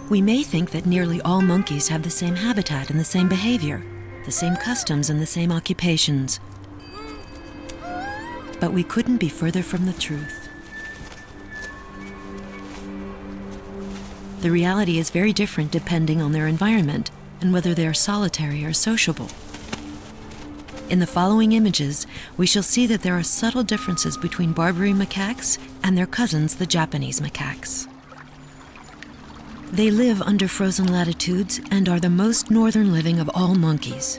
We may think that nearly all monkeys have the same habitat and the same behavior, the same customs and the same occupations. But we couldn't be further from the truth. The reality is very different depending on their environment and whether they are solitary or sociable. In the following images, we shall see that there are subtle differences between Barbary macaques and their cousins, the Japanese macaques. They live under frozen latitudes and are the most northern living of all monkeys.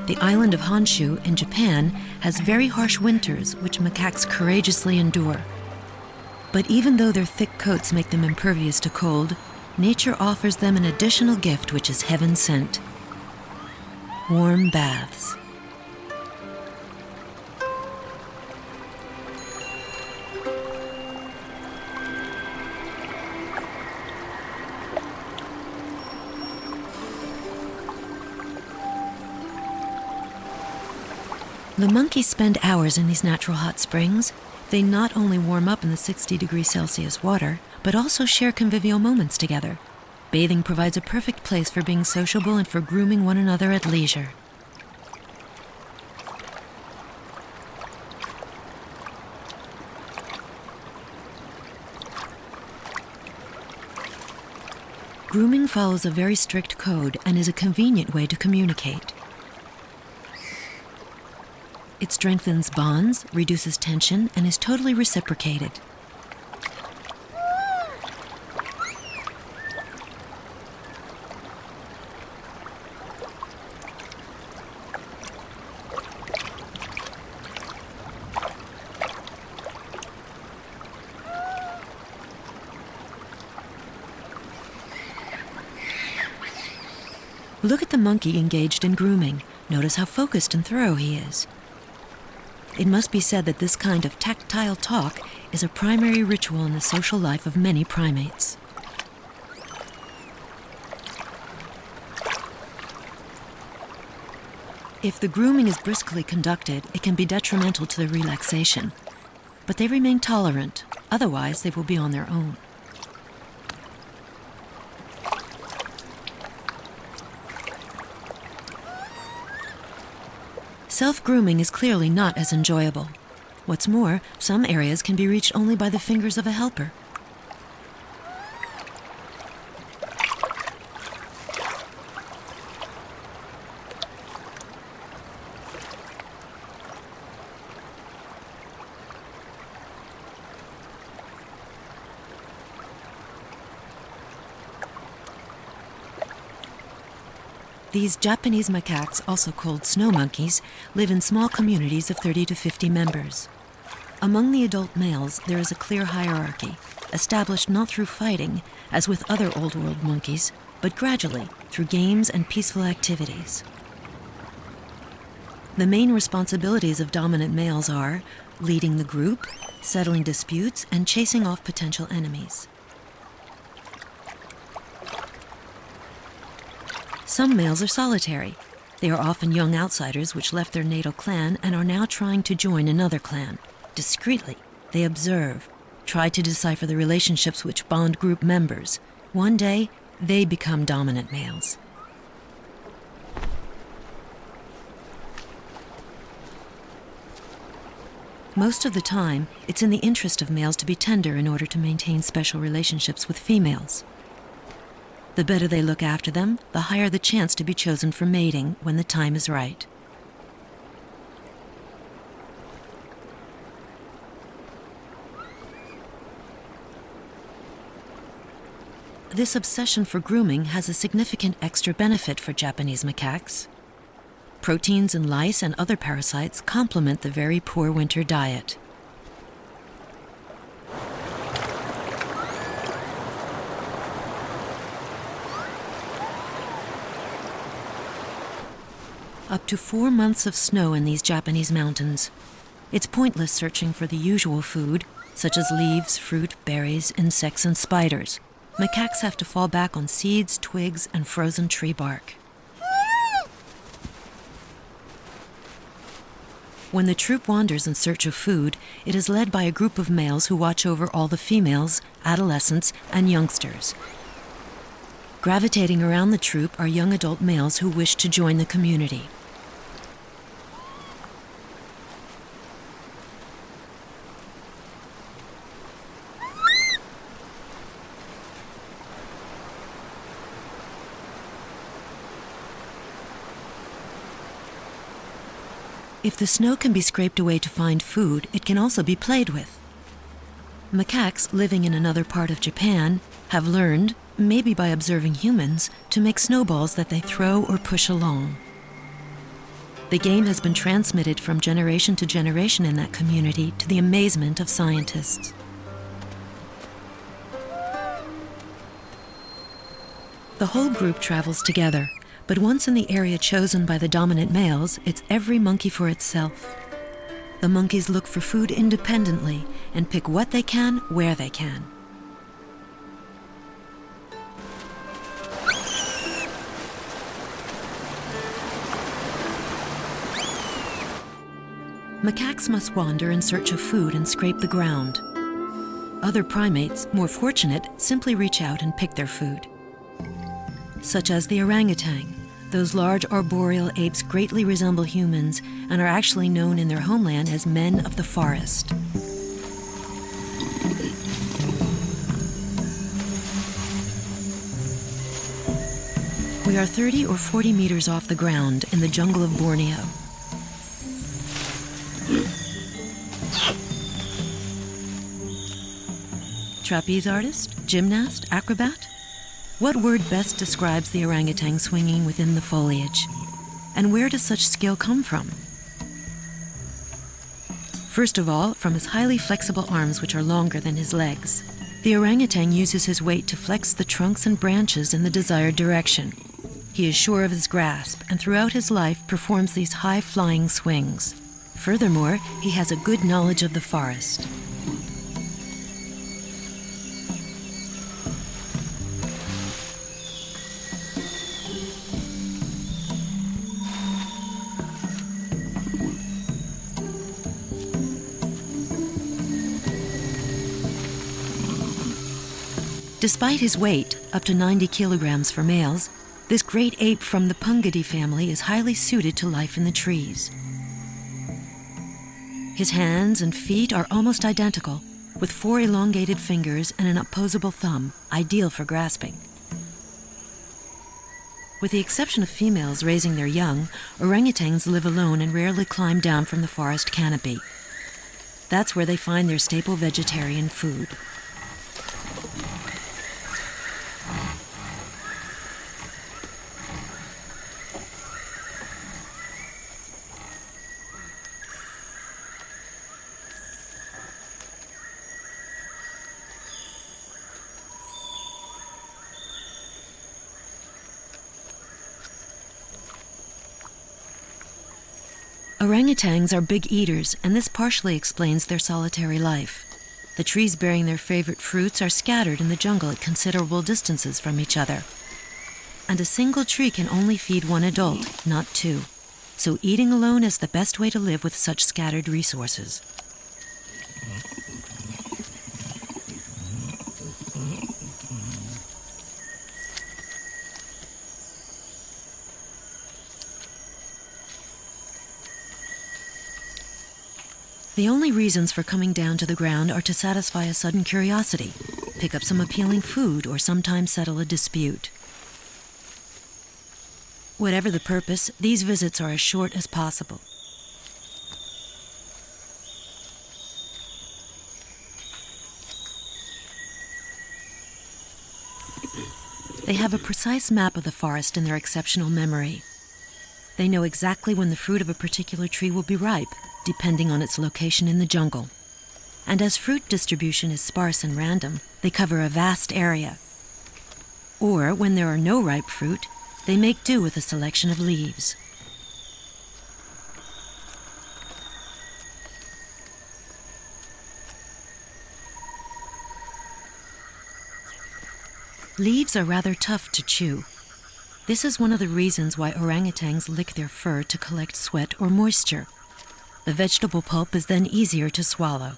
The island of Honshu in Japan has very harsh winters, which macaques courageously endure. But even though their thick coats make them impervious to cold, nature offers them an additional gift which is heaven sent: warm baths. The monkeys spend hours in these natural hot springs. They not only warm up in the 60°C water, but also share convivial moments together. Bathing provides a perfect place for being sociable and for grooming one another at leisure. Grooming follows a very strict code and is a convenient way to communicate. It strengthens bonds, reduces tension, and is totally reciprocated. Look at the monkey engaged in grooming. Notice how focused and thorough he is. It must be said that this kind of tactile talk is a primary ritual in the social life of many primates. If the grooming is briskly conducted, it can be detrimental to their relaxation. But they remain tolerant, otherwise they will be on their own. Self-grooming is clearly not as enjoyable. What's more, some areas can be reached only by the fingers of a helper. These Japanese macaques, also called snow monkeys, live in small communities of 30 to 50 members. Among the adult males, there is a clear hierarchy, established not through fighting, as with other Old World monkeys, but gradually through games and peaceful activities. The main responsibilities of dominant males are leading the group, settling disputes, and chasing off potential enemies. Some males are solitary. They are often young outsiders which left their natal clan and are now trying to join another clan. Discreetly, they observe, try to decipher the relationships which bond group members. One day, they become dominant males. Most of the time, it's in the interest of males to be tender in order to maintain special relationships with females. The better they look after them, the higher the chance to be chosen for mating when the time is right. This obsession for grooming has a significant extra benefit for Japanese macaques. Proteins in lice and other parasites complement the very poor winter diet. Up to 4 months of snow in these Japanese mountains. It's pointless searching for the usual food, such as leaves, fruit, berries, insects, and spiders. Macaques have to fall back on seeds, twigs, and frozen tree bark. When the troop wanders in search of food, it is led by a group of males who watch over all the females, adolescents, and youngsters. Gravitating around the troop are young adult males who wish to join the community. If the snow can be scraped away to find food, it can also be played with. Macaques living in another part of Japan have learned, maybe by observing humans, to make snowballs that they throw or push along. The game has been transmitted from generation to generation in that community to the amazement of scientists. The whole group travels together. But once in the area chosen by the dominant males, it's every monkey for itself. The monkeys look for food independently and pick what they can, where they can. Macaques must wander in search of food and scrape the ground. Other primates, more fortunate, simply reach out and pick their food. Such as the orangutan. Those large arboreal apes greatly resemble humans and are actually known in their homeland as men of the forest. We are 30 or 40 meters off the ground in the jungle of Borneo. Trapeze artist? Gymnast? Acrobat? What word best describes the orangutan swinging within the foliage? And where does such skill come from? First of all, from his highly flexible arms, which are longer than his legs. The orangutan uses his weight to flex the trunks and branches in the desired direction. He is sure of his grasp, and throughout his life performs these high-flying swings. Furthermore, he has a good knowledge of the forest. Despite his weight, up to 90 kilograms for males, this great ape from the Pungidae family is highly suited to life in the trees. His hands and feet are almost identical, with 4 elongated fingers and an opposable thumb, ideal for grasping. With the exception of females raising their young, orangutans live alone and rarely climb down from the forest canopy. That's where they find their staple vegetarian food. Orangutans are big eaters, and this partially explains their solitary life. The trees bearing their favorite fruits are scattered in the jungle at considerable distances from each other. And a single tree can only feed one adult, not 2. So eating alone is the best way to live with such scattered resources. The only reasons for coming down to the ground are to satisfy a sudden curiosity, pick up some appealing food, or sometimes settle a dispute. Whatever the purpose, these visits are as short as possible. They have a precise map of the forest in their exceptional memory. They know exactly when the fruit of a particular tree will be ripe, depending on its location in the jungle. And as fruit distribution is sparse and random, they cover a vast area. Or, when there are no ripe fruit, they make do with a selection of leaves. Leaves are rather tough to chew. This is one of the reasons why orangutans lick their fur to collect sweat or moisture. The vegetable pulp is then easier to swallow.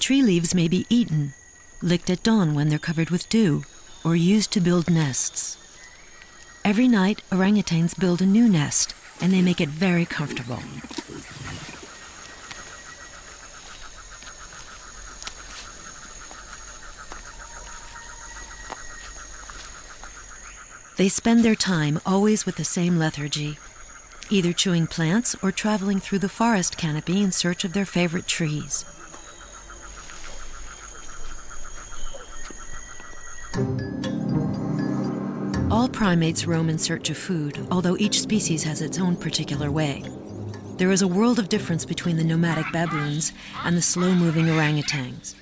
Tree leaves may be eaten, licked at dawn when they're covered with dew, or used to build nests. Every night, orangutans build a new nest, and they make it very comfortable. They spend their time always with the same lethargy, either chewing plants or traveling through the forest canopy in search of their favorite trees. All primates roam in search of food, although each species has its own particular way. There is a world of difference between the nomadic baboons and the slow-moving orangutans.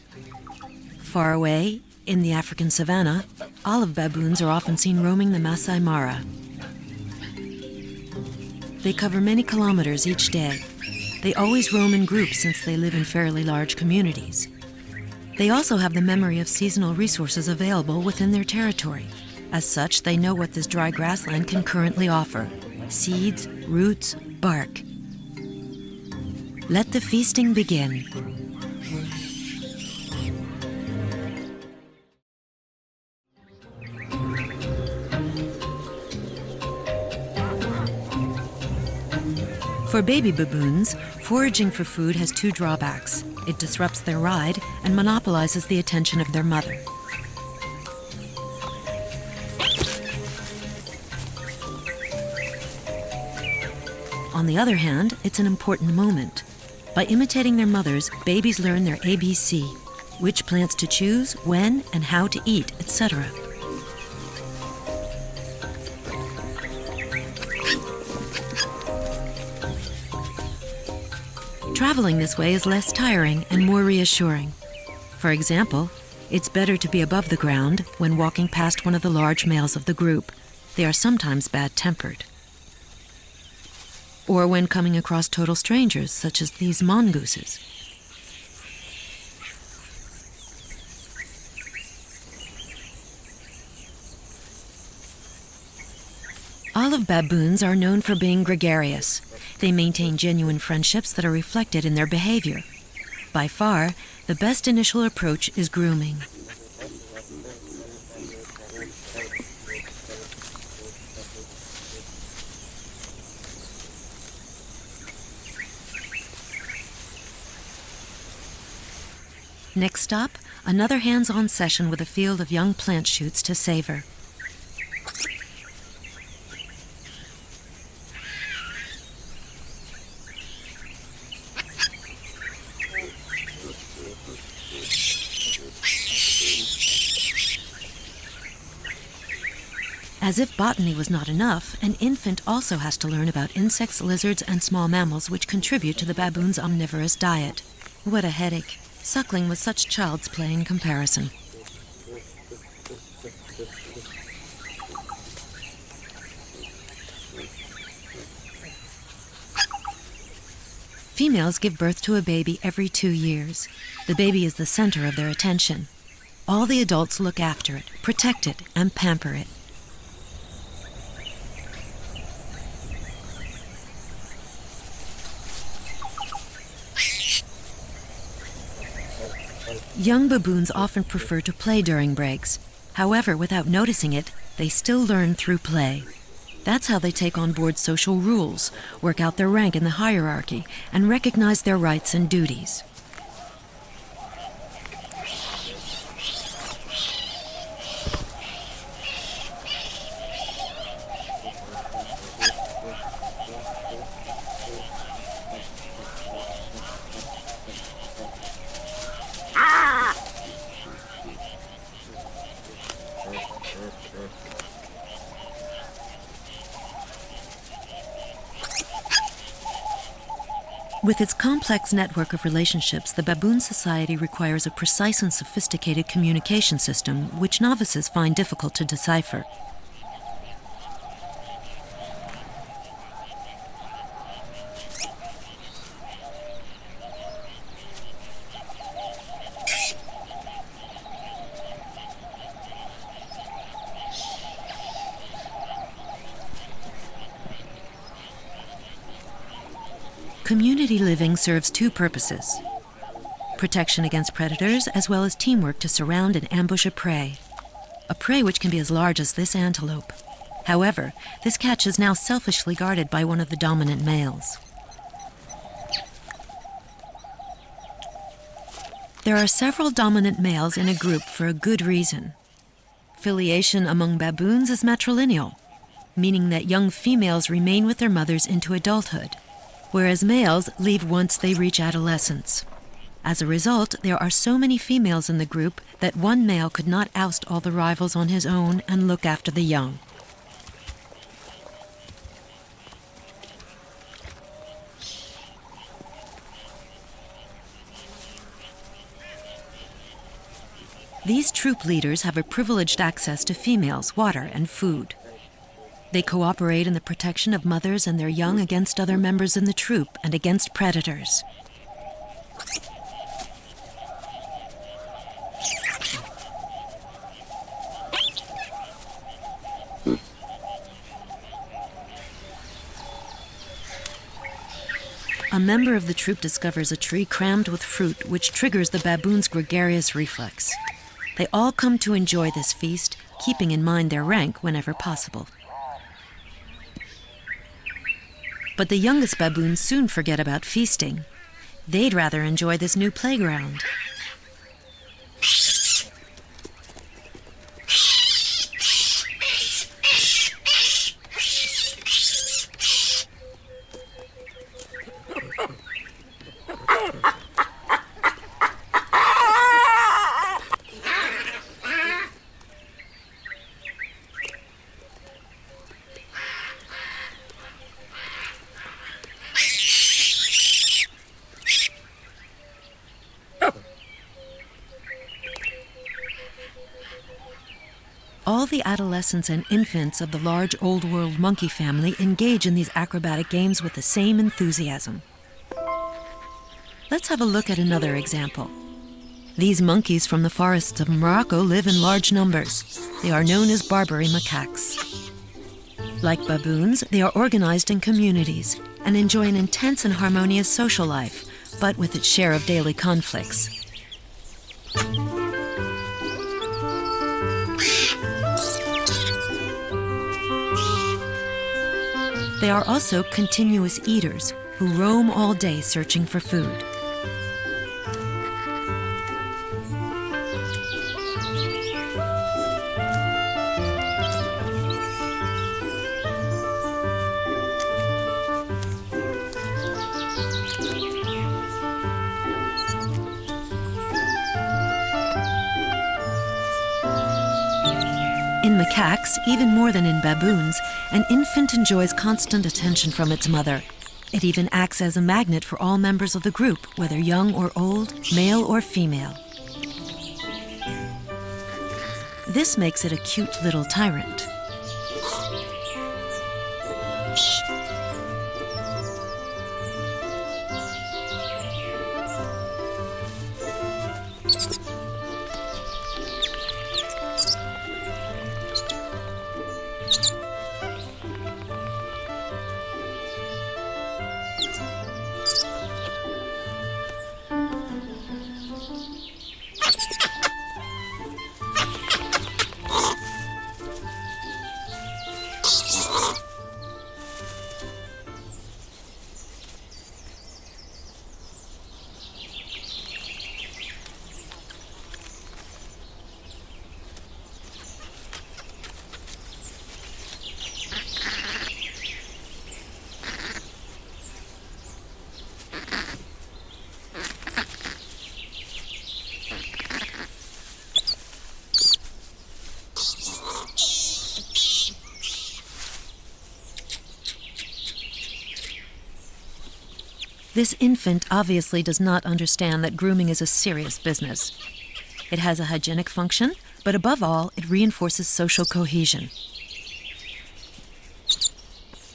Far away, in the African savanna, olive baboons are often seen roaming the Masai Mara. They cover many kilometers each day. They always roam in groups since they live in fairly large communities. They also have the memory of seasonal resources available within their territory. As such, they know what this dry grassland can currently offer: seeds, roots, bark. Let the feasting begin. For baby baboons, foraging for food has two drawbacks. It disrupts their ride and monopolizes the attention of their mother. On the other hand, it's an important moment. By imitating their mothers, babies learn their ABC, which plants to choose, when and how to eat, etc. Traveling this way is less tiring and more reassuring. For example, it's better to be above the ground when walking past one of the large males of the group. They are sometimes bad-tempered. Or when coming across total strangers, such as these mongooses. Olive baboons are known for being gregarious. They maintain genuine friendships that are reflected in their behavior. By far, the best initial approach is grooming. Next stop, another hands-on session with a field of young plant shoots to savor. As if botany was not enough, an infant also has to learn about insects, lizards, and small mammals which contribute to the baboon's omnivorous diet. What a headache. Suckling was such child's play in comparison. Females give birth to a baby every 2 years. The baby is the center of their attention. All the adults look after it, protect it, and pamper it. Young baboons often prefer to play during breaks. However, without noticing it, they still learn through play. That's how they take on board social rules, work out their rank in the hierarchy, and recognize their rights and duties. With its complex network of relationships, the baboon society requires a precise and sophisticated communication system, which novices find difficult to decipher. community living serves two purposes: protection against predators, as well as teamwork to surround and ambush a prey which can be as large as this antelope. However, this catch is now selfishly guarded by one of the dominant males. There are several dominant males in a group for a good reason. Filiation among baboons is matrilineal, meaning that young females remain with their mothers into adulthood, whereas males leave once they reach adolescence. As a result, there are so many females in the group that one male could not oust all the rivals on his own and look after the young. These troop leaders have a privileged access to females, water, and food. They cooperate in the protection of mothers and their young against other members in the troop and against predators. A member of the troop discovers a tree crammed with fruit, which triggers the baboon's gregarious reflex. They all come to enjoy this feast, keeping in mind their rank whenever possible. But the youngest baboons soon forget about feasting. They'd rather enjoy this new playground. All the adolescents and infants of the large Old World monkey family engage in these acrobatic games with the same enthusiasm. Let's have a look at another example. These monkeys from the forests of Morocco live in large numbers. They are known as Barbary macaques. Like baboons, they are organized in communities and enjoy an intense and harmonious social life, but with its share of daily conflicts. They are also continuous eaters who roam all day searching for food. In macaques, even more than in baboons, an infant enjoys constant attention from its mother. It even acts as a magnet for all members of the group, whether young or old, male or female. This makes it a cute little tyrant. This infant obviously does not understand that grooming is a serious business. It has a hygienic function, but above all, it reinforces social cohesion.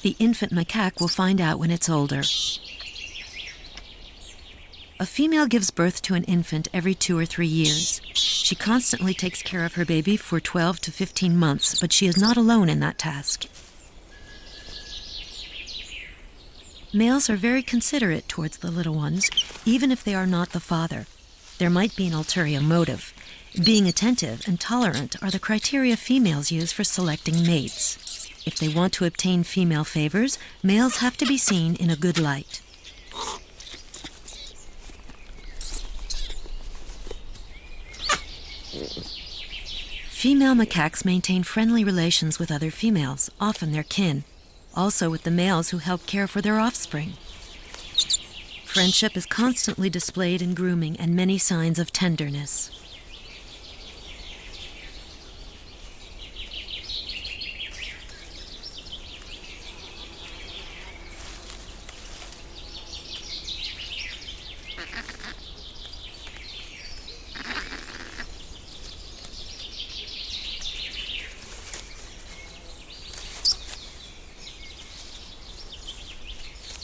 The infant macaque will find out when it's older. A female gives birth to an infant every 2 or 3 years. She constantly takes care of her baby for 12 to 15 months, but she is not alone in that task. Males are very considerate towards the little ones, even if they are not the father. There might be an ulterior motive. Being attentive and tolerant are the criteria females use for selecting mates. If they want to obtain female favors, males have to be seen in a good light. Female macaques maintain friendly relations with other females, often their kin, also with the males who help care for their offspring. Friendship is constantly displayed in grooming and many signs of tenderness.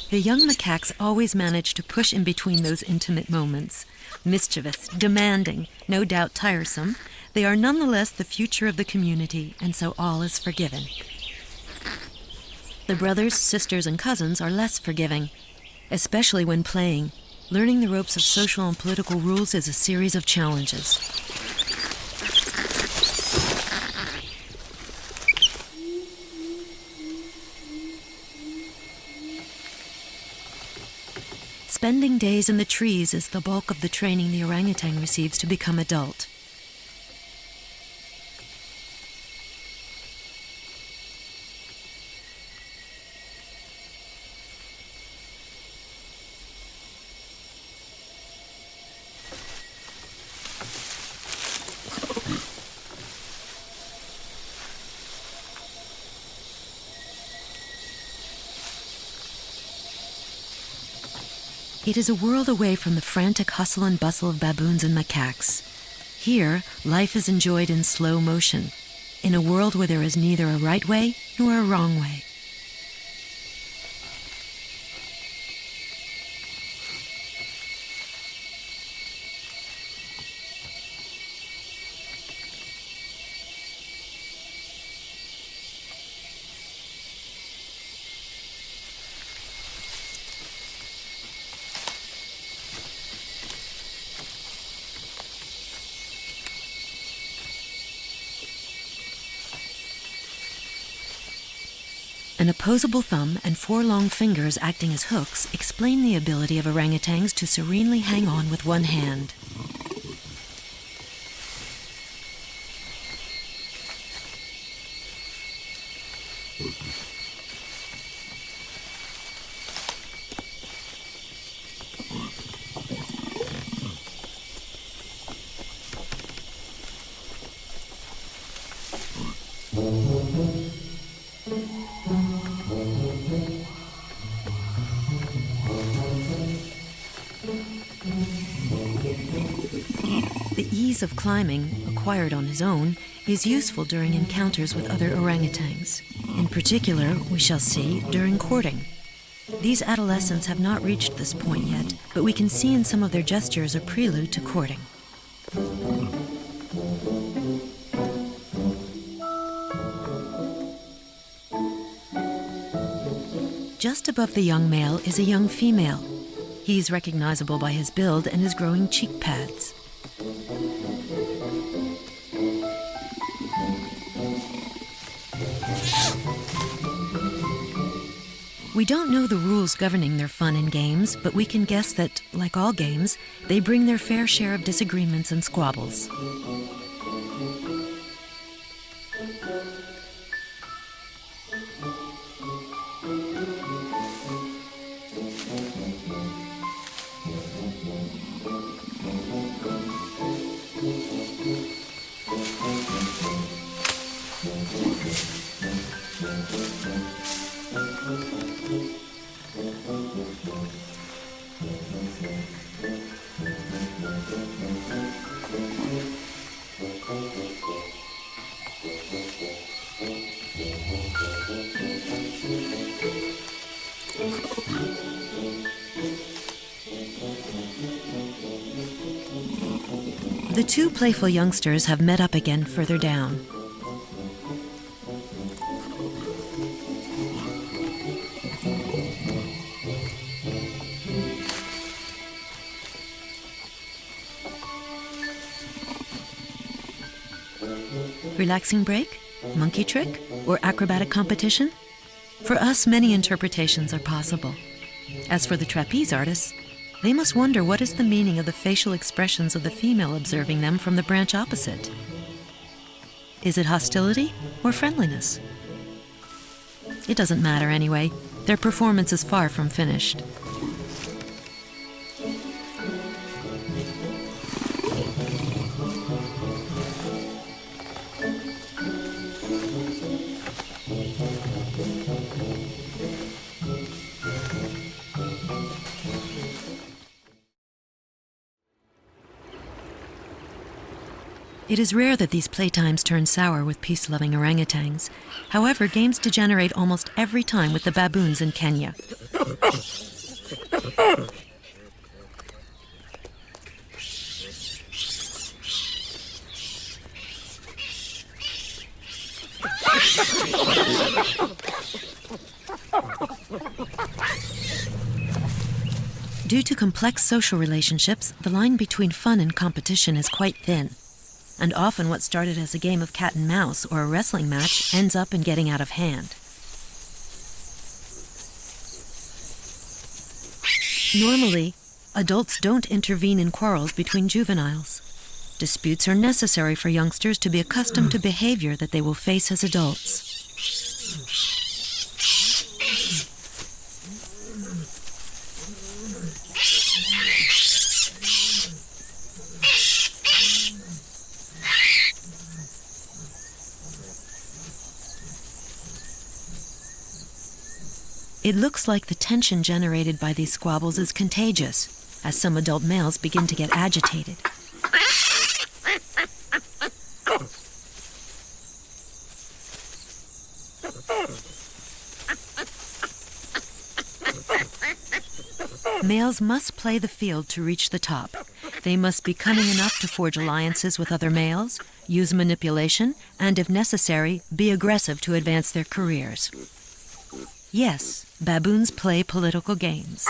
The young macaques always manage to push in between those intimate moments. Mischievous, demanding, no doubt tiresome, they are nonetheless the future of the community, and so all is forgiven. The brothers, sisters, and cousins are less forgiving, especially when playing. Learning the ropes of social and political rules is a series of challenges. Spending days in the trees is the bulk of the training the orangutan receives to become adult. It is a world away from the frantic hustle and bustle of baboons and macaques. Here, life is enjoyed in slow motion, in a world where there is neither a right way nor a wrong way. An opposable thumb and 4 long fingers acting as hooks explain the ability of orangutans to serenely hang on with one hand. The ease of climbing, acquired on his own, is useful during encounters with other orangutans. In particular, we shall see, during courting. These adolescents have not reached this point yet, but we can see in some of their gestures a prelude to courting. Just above the young male is a young female. He's recognizable by his build and his growing cheek pads. We don't know the rules governing their fun and games, but we can guess that, like all games, they bring their fair share of disagreements and squabbles. The 2 playful youngsters have met up again further down. Relaxing break? Monkey trick? Or acrobatic competition? For us, many interpretations are possible. As for the trapeze artists, they must wonder what is the meaning of the facial expressions of the female observing them from the branch opposite. Is it hostility or friendliness? It doesn't matter anyway. Their performance is far from finished. It is rare that these playtimes turn sour with peace-loving orangutans. However, games degenerate almost every time with the baboons in Kenya. Due to complex social relationships, the line between fun and competition is quite thin. And often what started as a game of cat and mouse or a wrestling match ends up in getting out of hand. Normally, adults don't intervene in quarrels between juveniles. Disputes are necessary for youngsters to be accustomed to behavior that they will face as adults. It looks like the tension generated by these squabbles is contagious, as some adult males begin to get agitated. Males must play the field to reach the top. They must be cunning enough to forge alliances with other males, use manipulation, and if necessary, be aggressive to advance their careers. Yes, baboons play political games.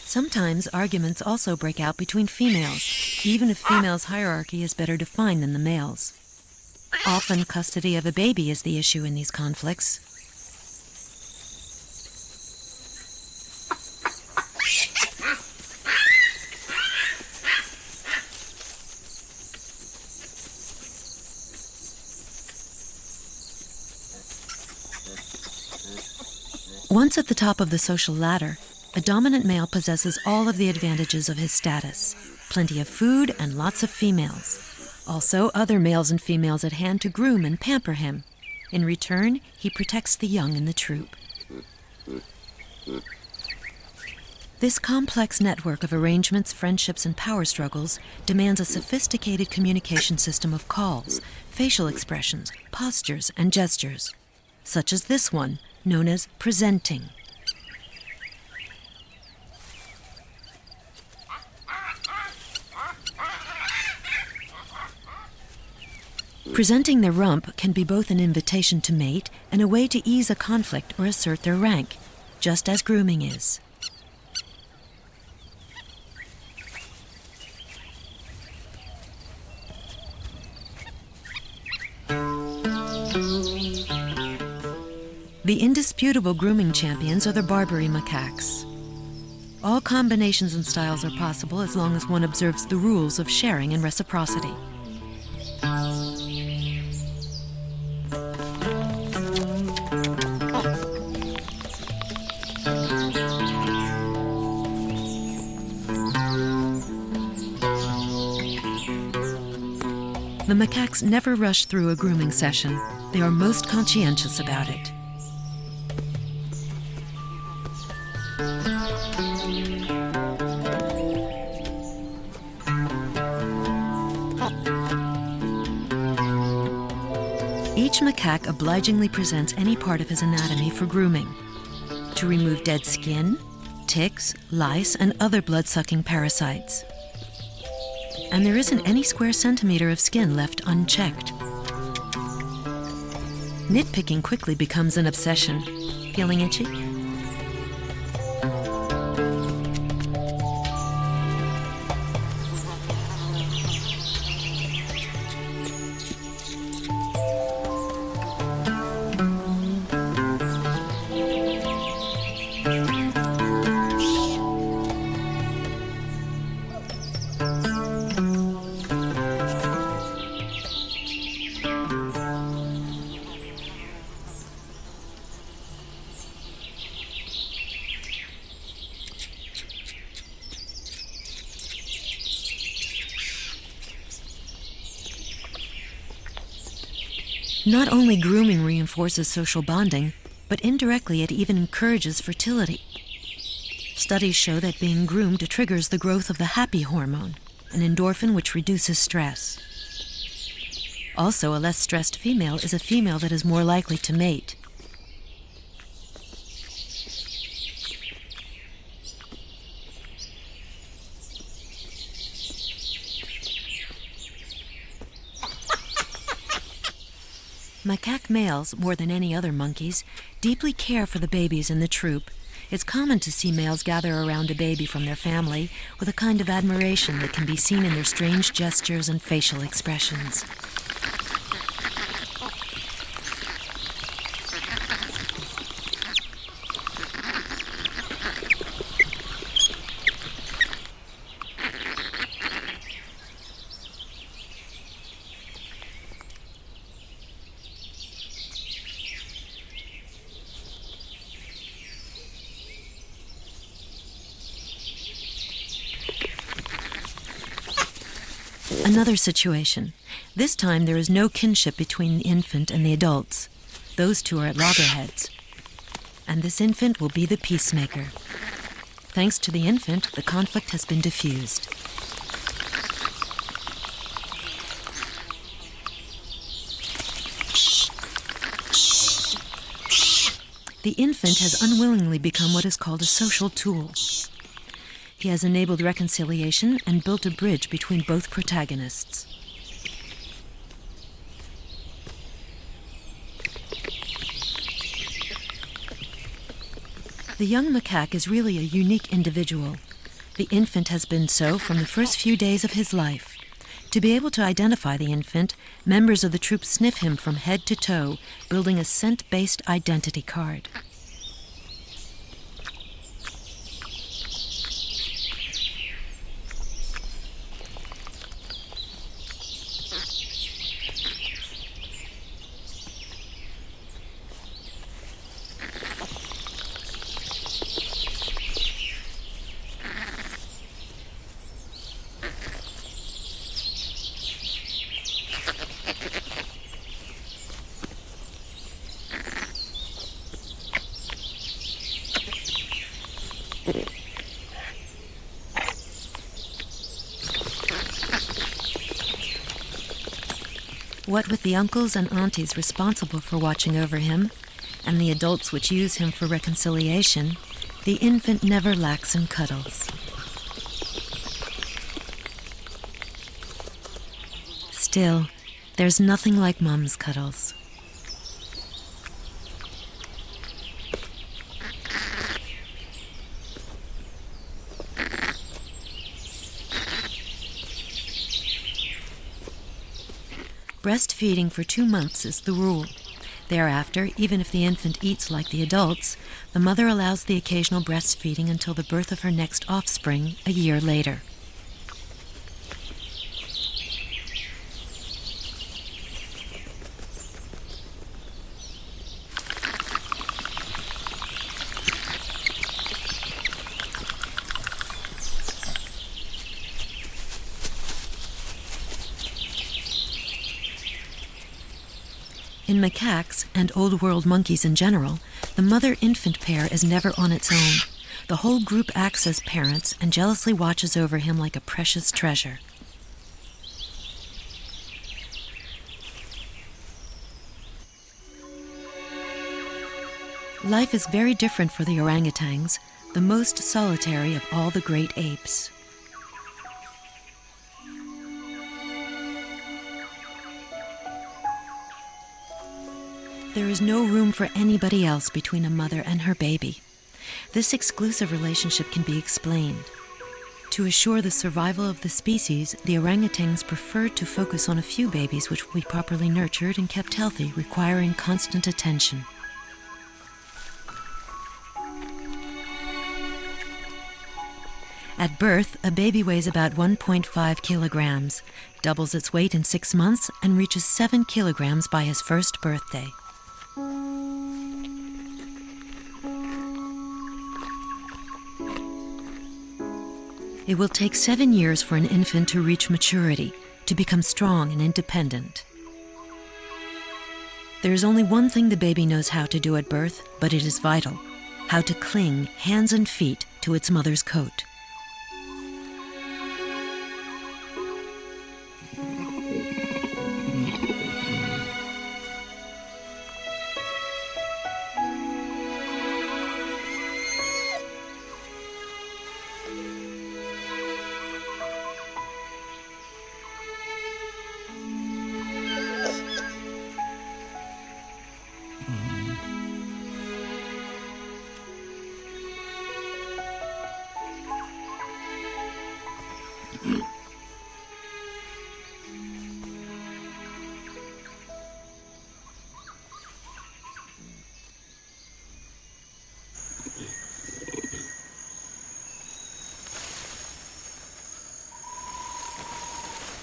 Sometimes arguments also break out between females, even if females' hierarchy is better defined than the males. Often custody of a baby is the issue in these conflicts. Once at the top of the social ladder, a dominant male possesses all of the advantages of his status. Plenty of food and lots of females. Also, other males and females at hand to groom and pamper him. In return, he protects the young in the troop. This complex network of arrangements, friendships, and power struggles demands a sophisticated communication system of calls, facial expressions, postures, and gestures, such as this one, known as presenting. Presenting their rump can be both an invitation to mate and a way to ease a conflict or assert their rank, just as grooming is. The indisputable grooming champions are the Barbary macaques. All combinations and styles are possible as long as one observes the rules of sharing and reciprocity. The macaques never rush through a grooming session. They are most conscientious about it. Each macaque obligingly presents any part of his anatomy for grooming, to remove dead skin, ticks, lice, and other blood-sucking parasites. And there isn't any square centimeter of skin left unchecked. Nitpicking quickly becomes an obsession. Feeling itchy? not only grooming reinforces social bonding, but indirectly it even encourages fertility. Studies show that being groomed triggers the growth of the happy hormone, an endorphin which reduces stress. Also, a less stressed female is a female that is more likely to mate. Macaque males, more than any other monkeys, deeply care for the babies in the troop. It's common to see males gather around a baby from their family with a kind of admiration that can be seen in their strange gestures and facial expressions. Another situation. This time there is no kinship between the infant and the adults. Those two are at loggerheads. And this infant will be the peacemaker. Thanks to the infant, the conflict has been diffused. The infant has unwillingly become what is called a social tool. He has enabled reconciliation and built a bridge between both protagonists. The young macaque is really a unique individual. The infant has been so from the first few days of his life. To be able to identify the infant, members of the troop sniff him from head to toe, building a scent-based identity card. What with the uncles and aunties responsible for watching over him, and the adults which use him for reconciliation, the infant never lacks in cuddles. Still, there's nothing like Mum's cuddles. Breastfeeding for 2 months is the rule. Thereafter, even if the infant eats like the adults, the mother allows the occasional breastfeeding until the birth of her next offspring a year later. In macaques, and Old World monkeys in general, the mother-infant pair is never on its own. The whole group acts as parents and jealously watches over him like a precious treasure. Life is very different for the orangutans, the most solitary of all the great apes. There is no room for anybody else between a mother and her baby. This exclusive relationship can be explained. To assure the survival of the species, the orangutans preferred to focus on a few babies which will be properly nurtured and kept healthy, requiring constant attention. At birth, a baby weighs about 1.5 kilograms, doubles its weight in 6 months, and reaches 7 kilograms by his first birthday. It will take 7 years for an infant to reach maturity, to become strong and independent. There's only one thing the baby knows how to do at birth, but it is vital: how to cling, hands and feet, to its mother's coat.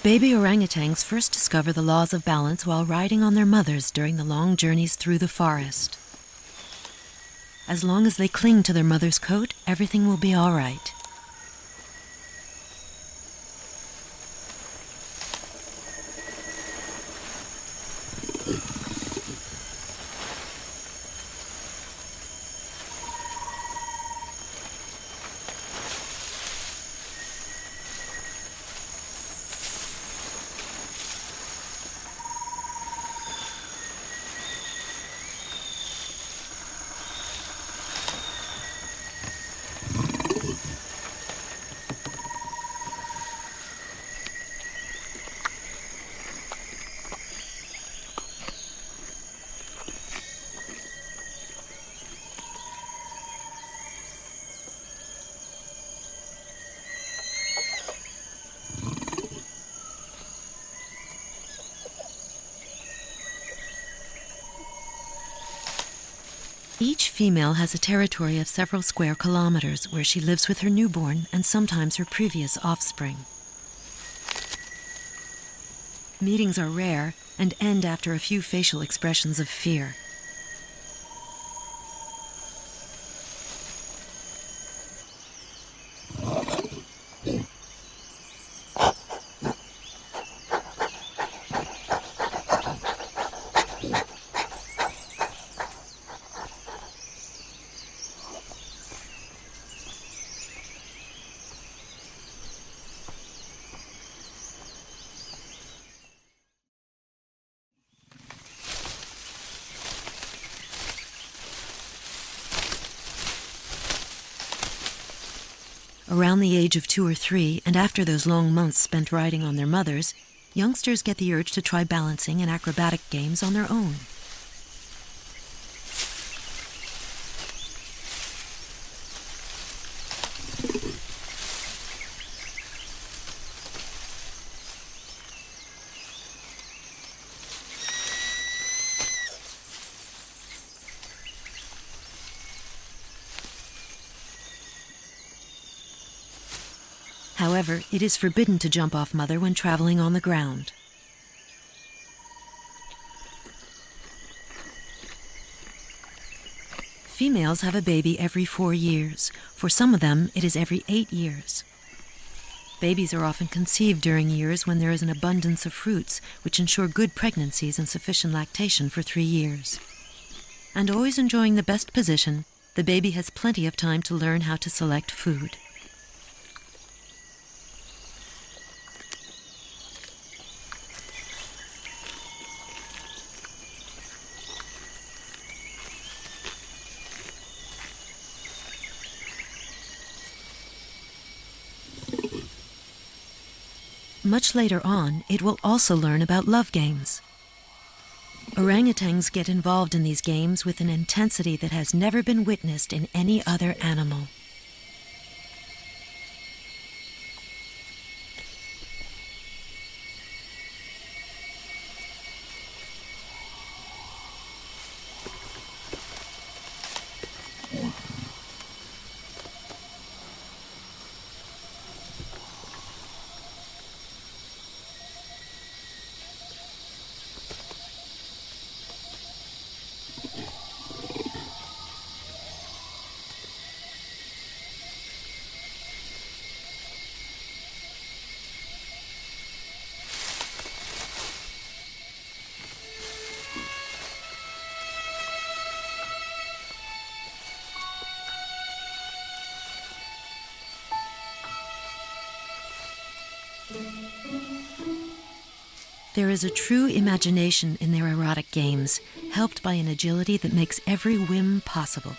Baby orangutans first discover the laws of balance while riding on their mothers during the long journeys through the forest. As long as they cling to their mother's coat, everything will be all right. Each female has a territory of several square kilometers where she lives with her newborn and sometimes her previous offspring. Meetings are rare and end after a few facial expressions of fear. Around the age of 2 or 3, and after those long months spent riding on their mothers, youngsters get the urge to try balancing and acrobatic games on their own. However, it is forbidden to jump off mother when traveling on the ground. Females have a baby every 4 years. For some of them, it is every 8 years. Babies are often conceived during years when there is an abundance of fruits, which ensure good pregnancies and sufficient lactation for 3 years. And always enjoying the best position, the baby has plenty of time to learn how to select food. Much later on, it will also learn about love games. Orangutans get involved in these games with an intensity that has never been witnessed in any other animal. There is a true imagination in their erotic games, helped by an agility that makes every whim possible.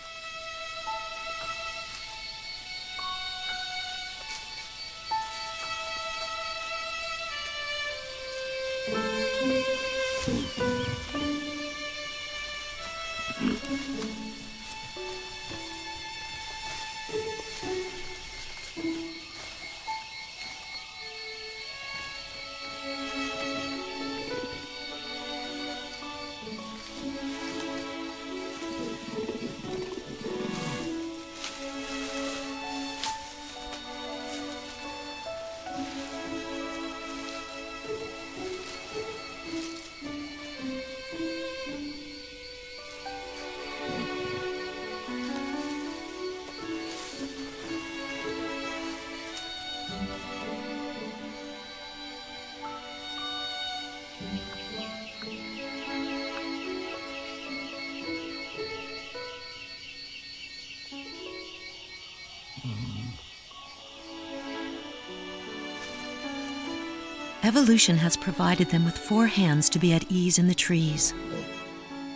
Evolution has provided them with 4 hands to be at ease in the trees.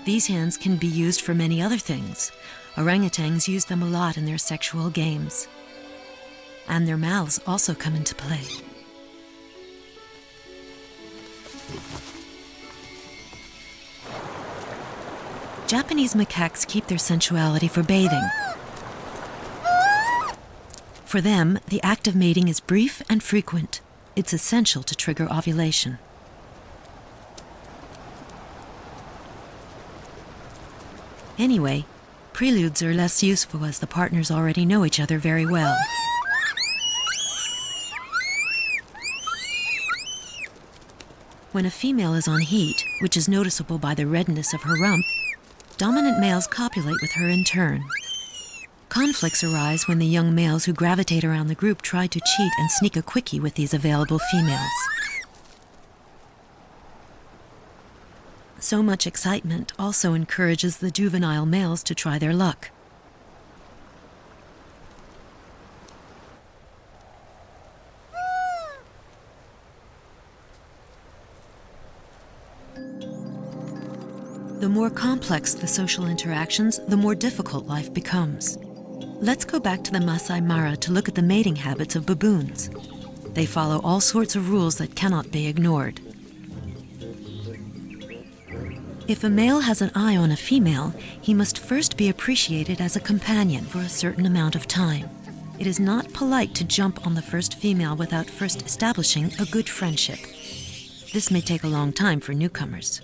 These hands can be used for many other things. Orangutans use them a lot in their sexual games. And their mouths also come into play. Japanese macaques keep their sensuality for bathing. For them, the act of mating is brief and frequent. It's essential to trigger ovulation. Anyway, preludes are less useful as the partners already know each other very well. When a female is on heat, which is noticeable by the redness of her rump, dominant males copulate with her in turn. Conflicts arise when the young males who gravitate around the group try to cheat and sneak a quickie with these available females. So much excitement also encourages the juvenile males to try their luck. The more complex the social interactions, the more difficult life becomes. Let's go back to the Masai Mara to look at the mating habits of baboons. They follow all sorts of rules that cannot be ignored. If a male has an eye on a female, he must first be appreciated as a companion for a certain amount of time. It is not polite to jump on the first female without first establishing a good friendship. This may take a long time for newcomers.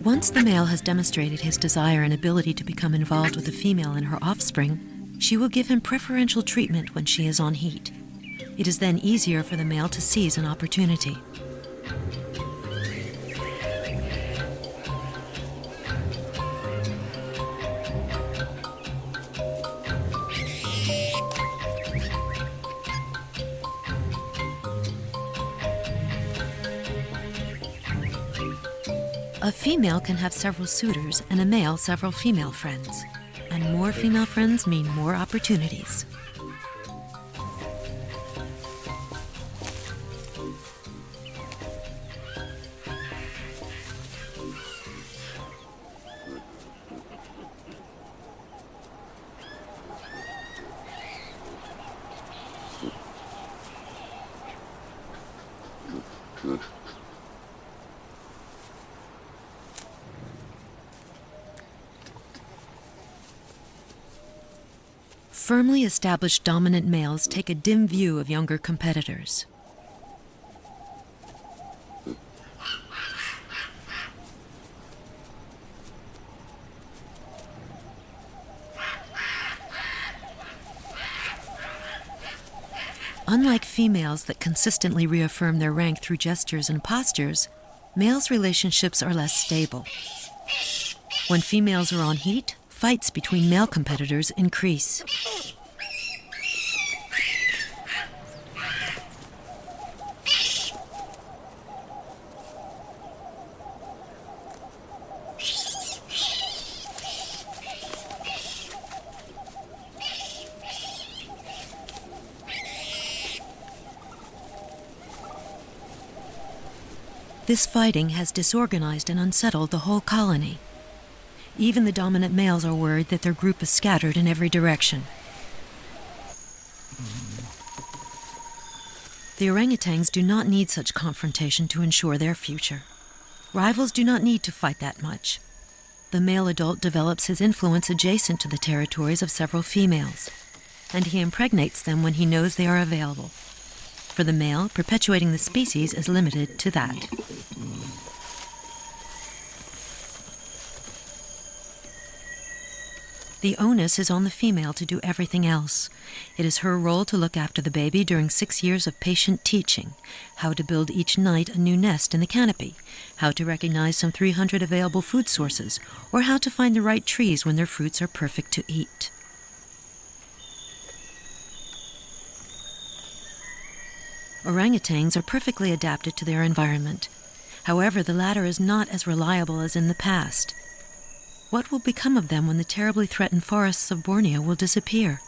Once the male has demonstrated his desire and ability to become involved with the female and her offspring, she will give him preferential treatment when she is on heat. It is then easier for the male to seize an opportunity. A female can have several suitors and a male several female friends. And more female friends mean more opportunities. Firmly established dominant males take a dim view of younger competitors. Unlike females that consistently reaffirm their rank through gestures and postures, males' relationships are less stable. When females are on heat, fights between male competitors increase. This fighting has disorganized and unsettled the whole colony. Even the dominant males are worried that their group is scattered in every direction. The orangutans do not need such confrontation to ensure their future. Rivals do not need to fight that much. The male adult develops his influence adjacent to the territories of several females, and he impregnates them when he knows they are available. For the male, perpetuating the species is limited to that. The onus is on the female to do everything else. It is her role to look after the baby during 6 years of patient teaching, how to build each night a new nest in the canopy, how to recognize some 300 available food sources, or how to find the right trees when their fruits are perfect to eat. Orangutans are perfectly adapted to their environment. However, the latter is not as reliable as in the past. What will become of them when the terribly threatened forests of Borneo will disappear?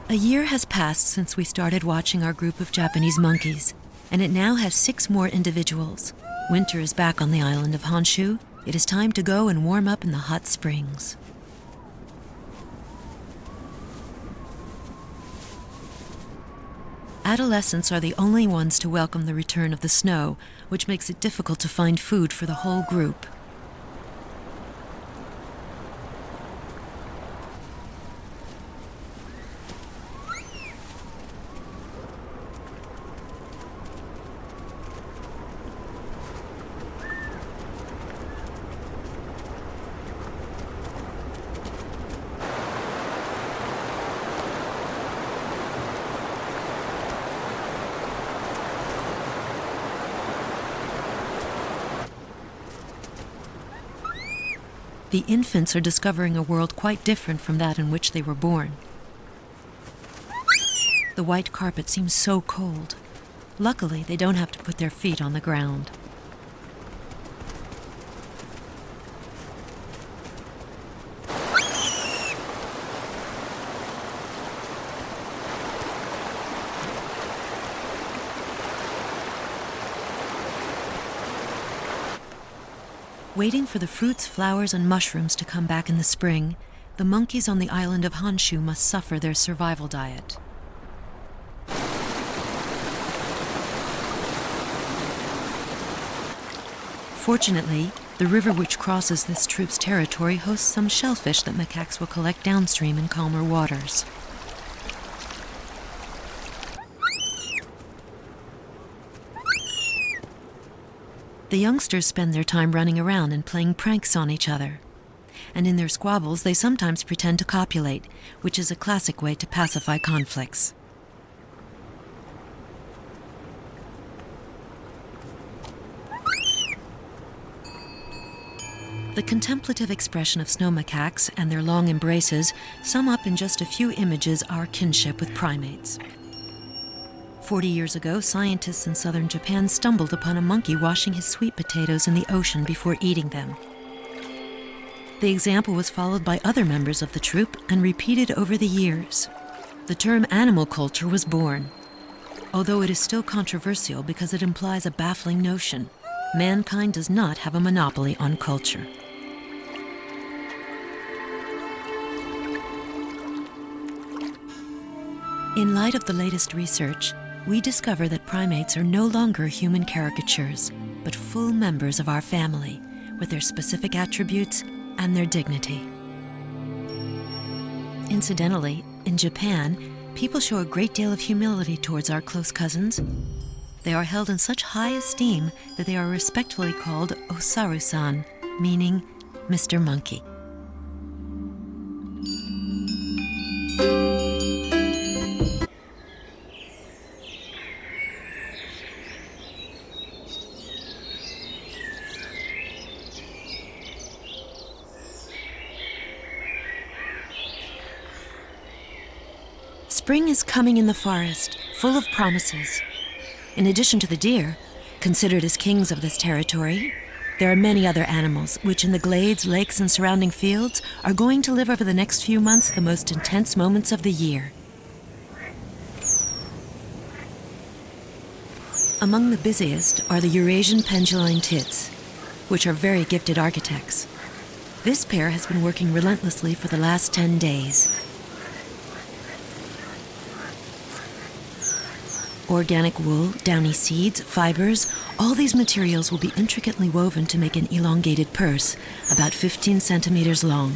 A year has passed since we started watching our group of Japanese monkeys, and it now has 6 more individuals. Winter is back on the island of Honshu. It is time to go and warm up in the hot springs. Adolescents are the only ones to welcome the return of the snow, which makes it difficult to find food for the whole group. The infants are discovering a world quite different from that in which they were born. The white carpet seems so cold. Luckily, they don't have to put their feet on the ground. Waiting for the fruits, flowers, and mushrooms to come back in the spring, the monkeys on the island of Honshu must suffer their survival diet. Fortunately, the river which crosses this troop's territory hosts some shellfish that macaques will collect downstream in calmer waters. The youngsters spend their time running around and playing pranks on each other. And in their squabbles, they sometimes pretend to copulate, which is a classic way to pacify conflicts. The contemplative expression of snow macaques and their long embraces sum up in just a few images our kinship with primates. 40 years ago, scientists in southern Japan stumbled upon a monkey washing his sweet potatoes in the ocean before eating them. The example was followed by other members of the troop and repeated over the years. The term animal culture was born, although it is still controversial because it implies a baffling notion. Mankind does not have a monopoly on culture. In light of the latest research, we discover that primates are no longer human caricatures, but full members of our family, with their specific attributes and their dignity. Incidentally, in Japan, people show a great deal of humility towards our close cousins. They are held in such high esteem that they are respectfully called Osaru-san, meaning Mr. Monkey. Spring is coming in the forest, full of promises. In addition to the deer, considered as kings of this territory, There are many other animals, which in the glades, lakes, and surrounding fields are going to live over the next few months the most intense moments of the year. Among the busiest are the Eurasian penduline tits, which are very gifted architects. This pair has been working relentlessly for the last 10 days. Organic wool, downy seeds, fibers, all these materials will be intricately woven to make an elongated purse, about 15 centimeters long.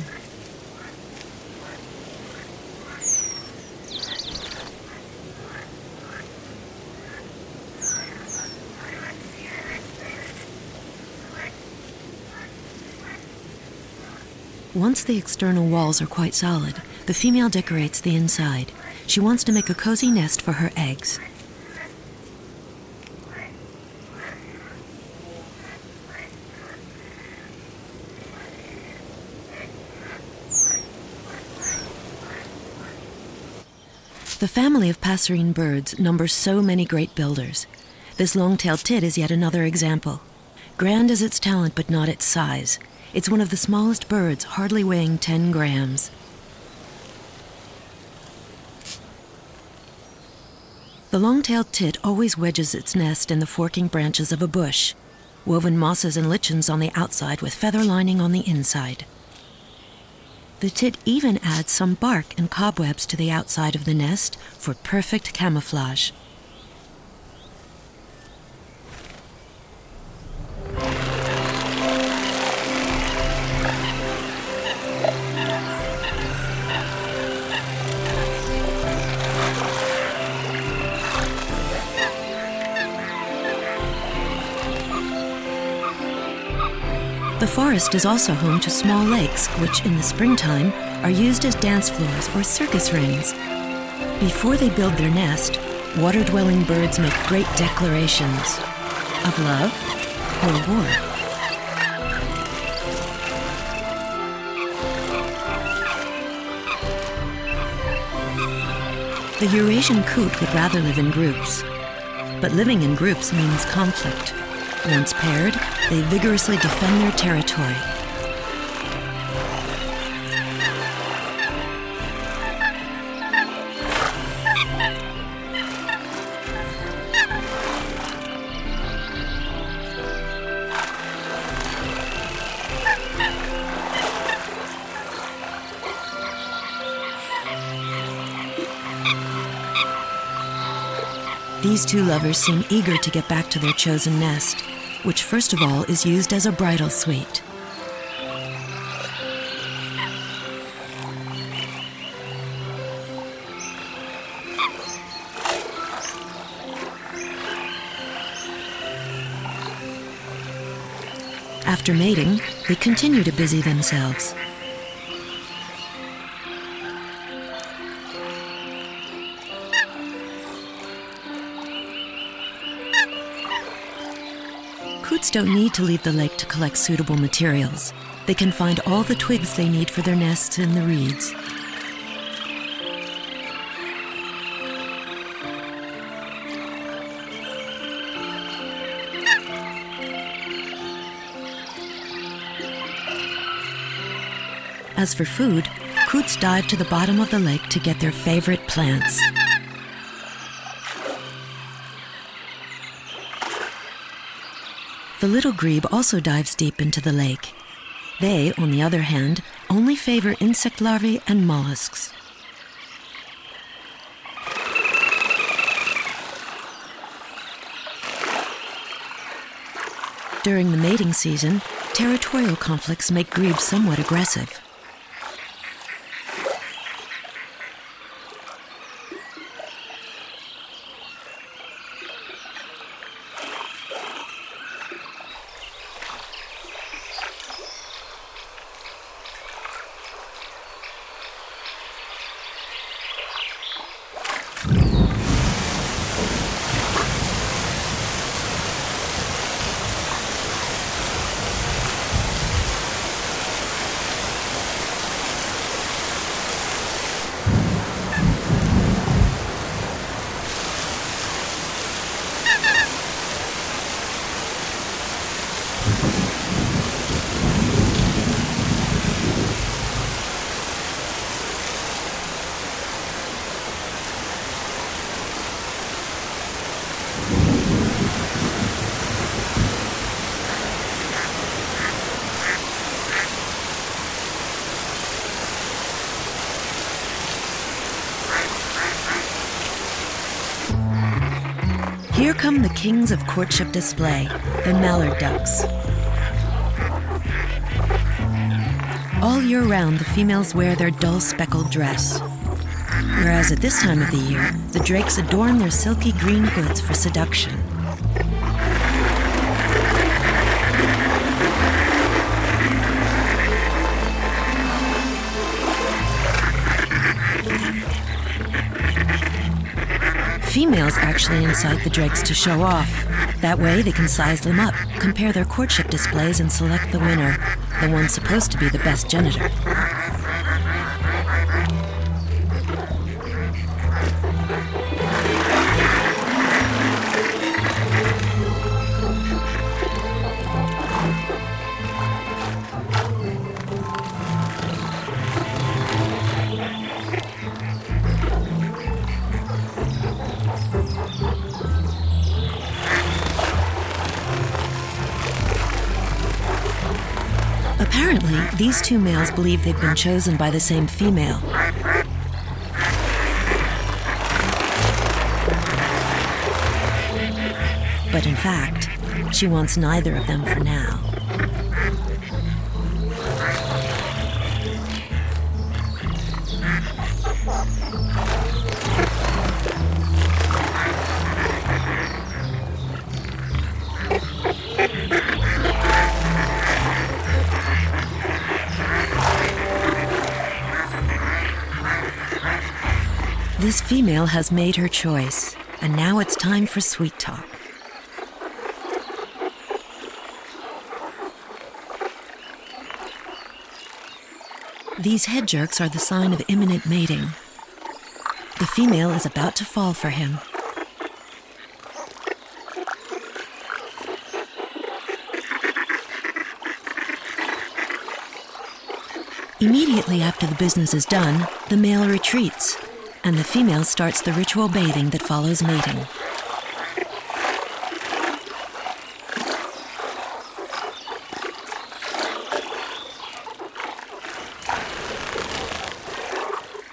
Once the external walls are quite solid, the female decorates the inside. She wants to make a cozy nest for her eggs. The family of passerine birds numbers so many great builders. This long-tailed tit is yet another example. Grand is its talent, but not its size. It's one of the smallest birds, hardly weighing 10 grams. The long-tailed tit always wedges its nest in the forking branches of a bush, woven mosses and lichens on the outside with feather lining on the inside. The tit even adds some bark and cobwebs to the outside of the nest for perfect camouflage. The forest is also home to small lakes, which in the springtime are used as dance floors or circus rings. Before they build their nest, water-dwelling birds make great declarations of love or war. The Eurasian coot would rather live in groups, but living in groups means conflict. Once paired, they vigorously defend their territory. These two lovers seem eager to get back to their chosen nest, which first of all is used as a bridal suite. After mating, they continue to busy themselves. Coots don't need to leave the lake to collect suitable materials. They can find all the twigs they need for their nests in the reeds. As for food, coots dive to the bottom of the lake to get their favorite plants. The little grebe also dives deep into the lake. They, on the other hand, only favor insect larvae and mollusks. During the mating season, territorial conflicts make grebes somewhat aggressive. Here come the kings of courtship display, the mallard ducks. All year round, the females wear their dull speckled dress, whereas at this time of the year, the drakes adorn their silky green hoods for seduction. Females actually incite the drakes to show off. That way they can size them up, compare their courtship displays, and select the winner, the one supposed to be the best genitor. Apparently, these two males believe they've been chosen by the same female. But in fact, she wants neither of them for now. This female has made her choice, and now it's time for sweet talk. These head jerks are the sign of imminent mating. The female is about to fall for him. Immediately after the business is done, the male retreats, and the female starts the ritual bathing that follows mating.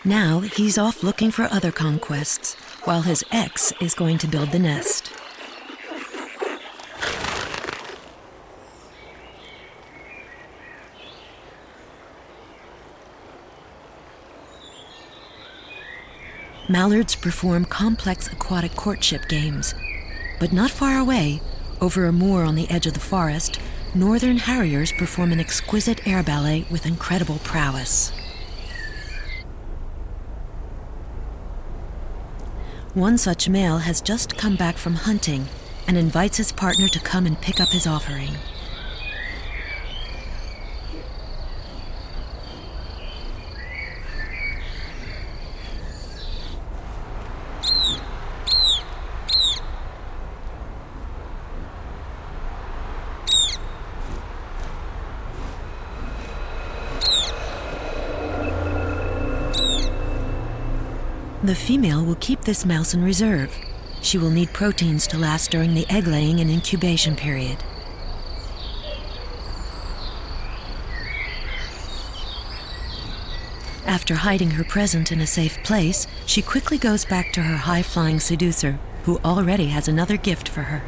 Now he's off looking for other conquests, while his ex is going to build the nest. Mallards perform complex aquatic courtship games, but not far away, over a moor on the edge of the forest, northern harriers perform an exquisite air ballet with incredible prowess. One such male has just come back from hunting and invites his partner to come and pick up his offering. The female will keep this mouse in reserve. She will need proteins to last during the egg-laying and incubation period. After hiding her present in a safe place, she quickly goes back to her high-flying seducer, who already has another gift for her.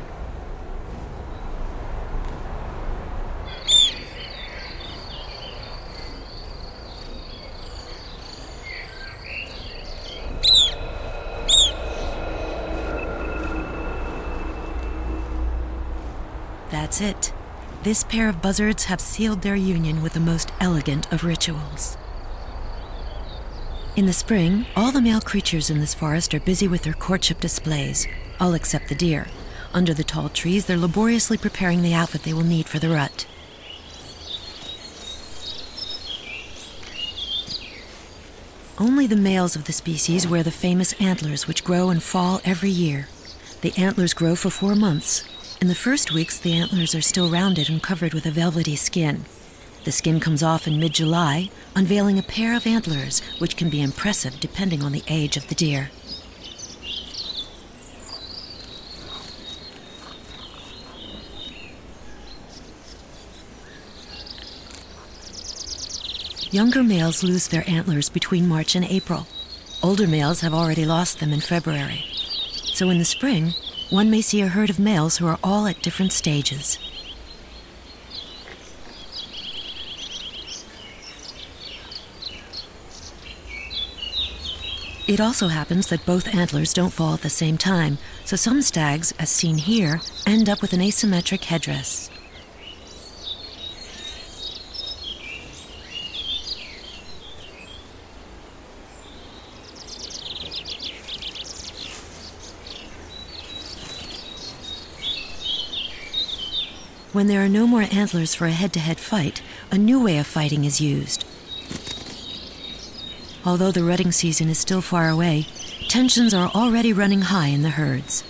That's it. This pair of buzzards have sealed their union with the most elegant of rituals. In the spring, all the male creatures in this forest are busy with their courtship displays, all except the deer. Under the tall trees, they're laboriously preparing the outfit they will need for the rut. Only the males of the species wear the famous antlers, which grow and fall every year. The antlers grow for 4 months. In the first weeks, the antlers are still rounded and covered with a velvety skin. The skin comes off in mid-July, unveiling a pair of antlers, which can be impressive depending on the age of the deer. Younger males lose their antlers between March and April. Older males have already lost them in February. So in the spring, one may see a herd of males who are all at different stages. It also happens that both antlers don't fall at the same time, so some stags, as seen here, end up with an asymmetric headdress. When there are no more antlers for a head-to-head fight, a new way of fighting is used. Although the rutting season is still far away, tensions are already running high in the herds.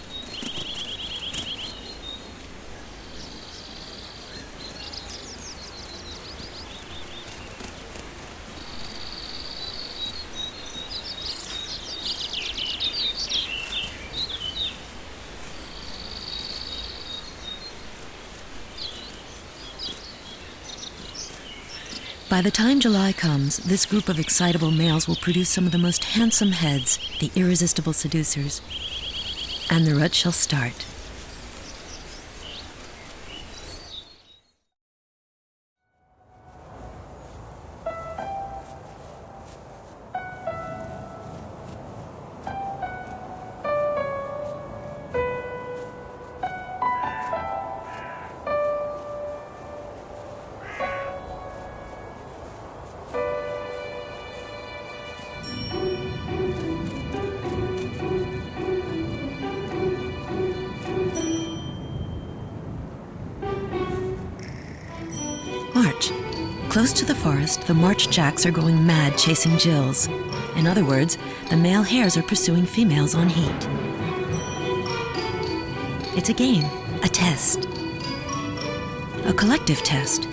By the time July comes, this group of excitable males will produce some of the most handsome heads, the irresistible seducers. And the rut shall start. March. Close to the forest, the March jacks are going mad chasing Jills. In other words, the male hares are pursuing females on heat. It's a game, a test. A collective test.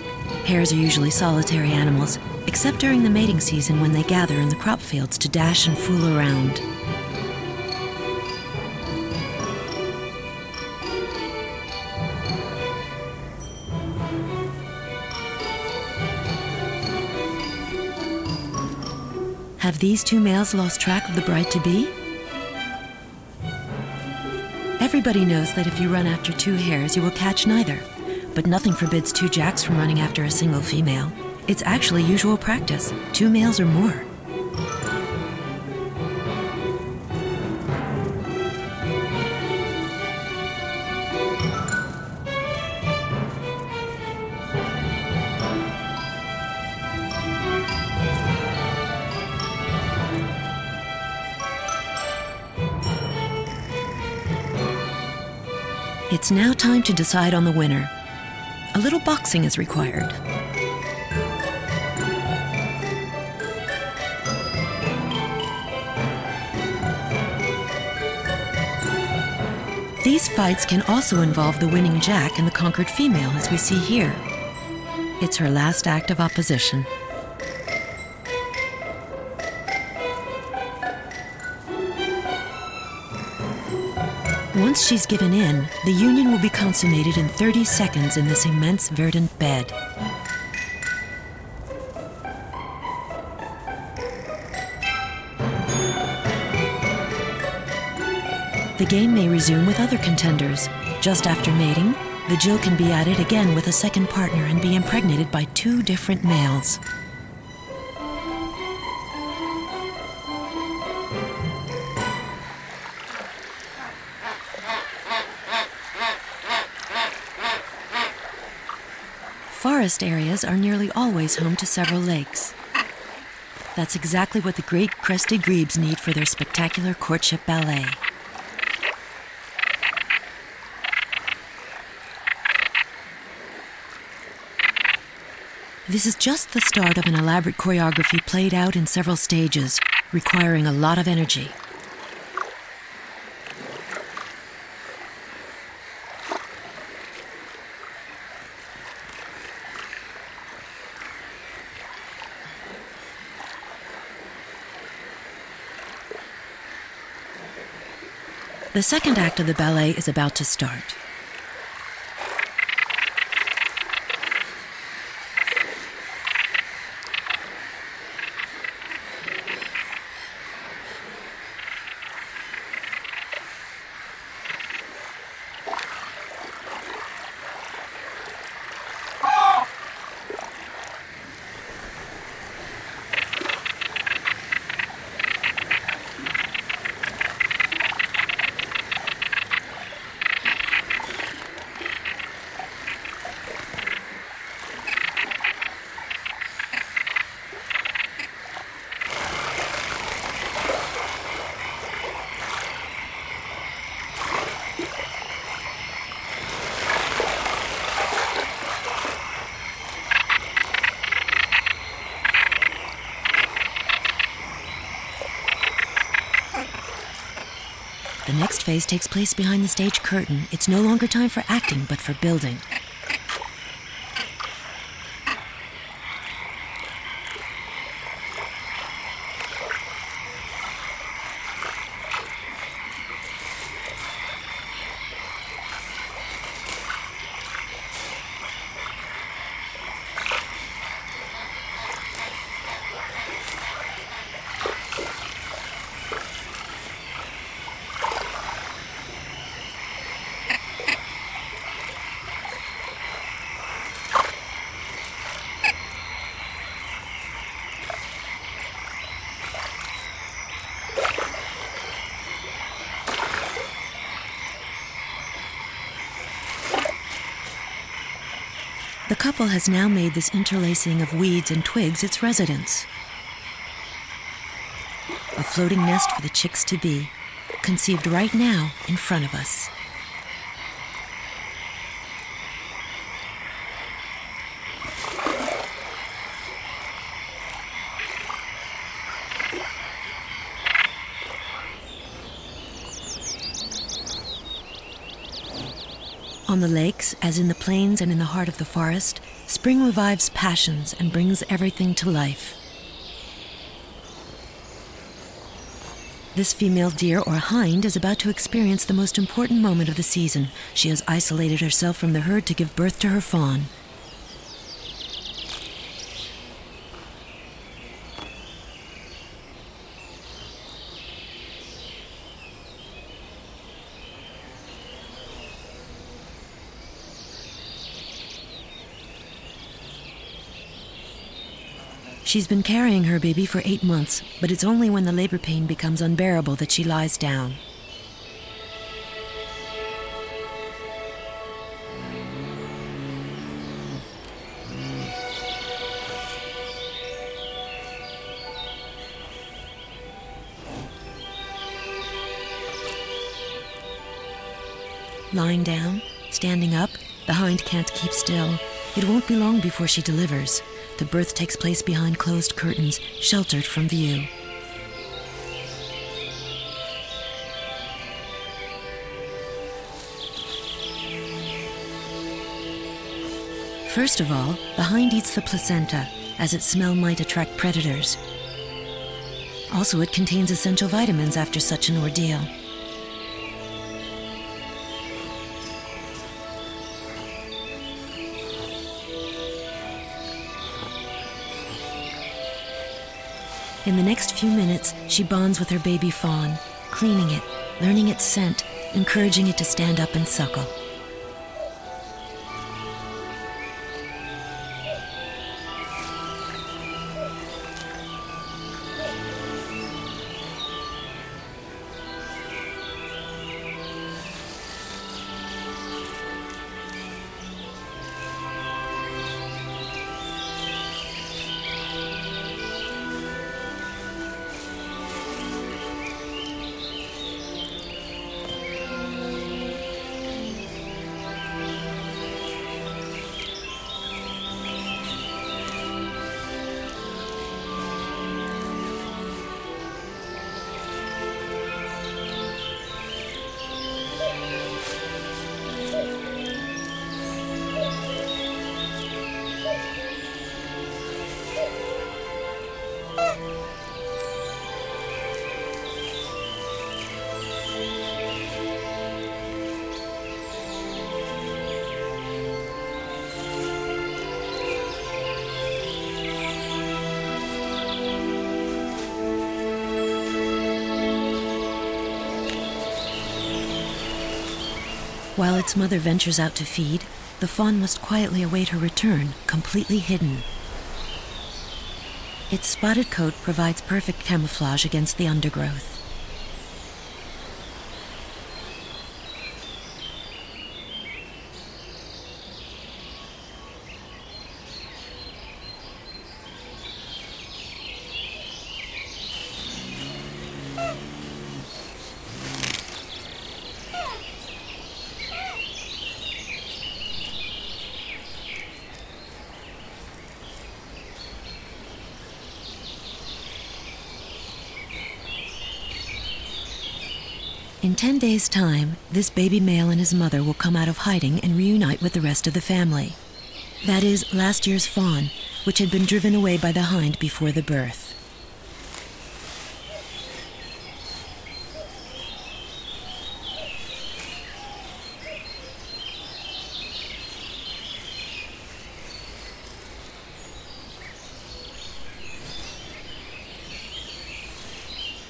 Hares are usually solitary animals, except during the mating season when they gather in the crop fields to dash and fool around. Have these two males lost track of the bride-to-be? Everybody knows that if you run after two hares, you will catch neither. But nothing forbids two jacks from running after a single female. It's actually usual practice, 2 males or more. It's now time to decide on the winner. A little boxing is required. These fights can also involve the winning jack and the conquered female, as we see here. It's her last act of opposition. Once she's given in, the union will be consummated in 30 seconds in this immense verdant bed. The game may resume with other contenders. Just after mating, the Jill can be at it again with a second partner and be impregnated by 2 different males. Forest areas are nearly always home to several lakes. That's exactly what the great crested grebes need for their spectacular courtship ballet. This is just the start of an elaborate choreography played out in several stages, requiring a lot of energy. The second act of the ballet is about to start. The next phase takes place behind the stage curtain. It's no longer time for acting, but for building. The couple has now made this interlacing of weeds and twigs its residence. A floating nest for the chicks-to-be, conceived right now in front of us. On the lakes, as in the plains and in the heart of the forest, spring revives passions and brings everything to life. This female deer or hind is about to experience the most important moment of the season. She has isolated herself from the herd to give birth to her fawn. She's been carrying her baby for 8 months, but it's only when the labor pain becomes unbearable that she lies down. Lying down, standing up, the hind can't keep still. It won't be long before she delivers. The birth takes place behind closed curtains, sheltered from view. First of all, the hind eats the placenta, as its smell might attract predators. Also, it contains essential vitamins after such an ordeal. In the next few minutes, she bonds with her baby fawn, cleaning it, learning its scent, encouraging it to stand up and suckle. While its mother ventures out to feed, the fawn must quietly await her return, completely hidden. Its spotted coat provides perfect camouflage against the undergrowth. In 10 days' time, this baby male and his mother will come out of hiding and reunite with the rest of the family. That is, last year's fawn, which had been driven away by the hind before the birth.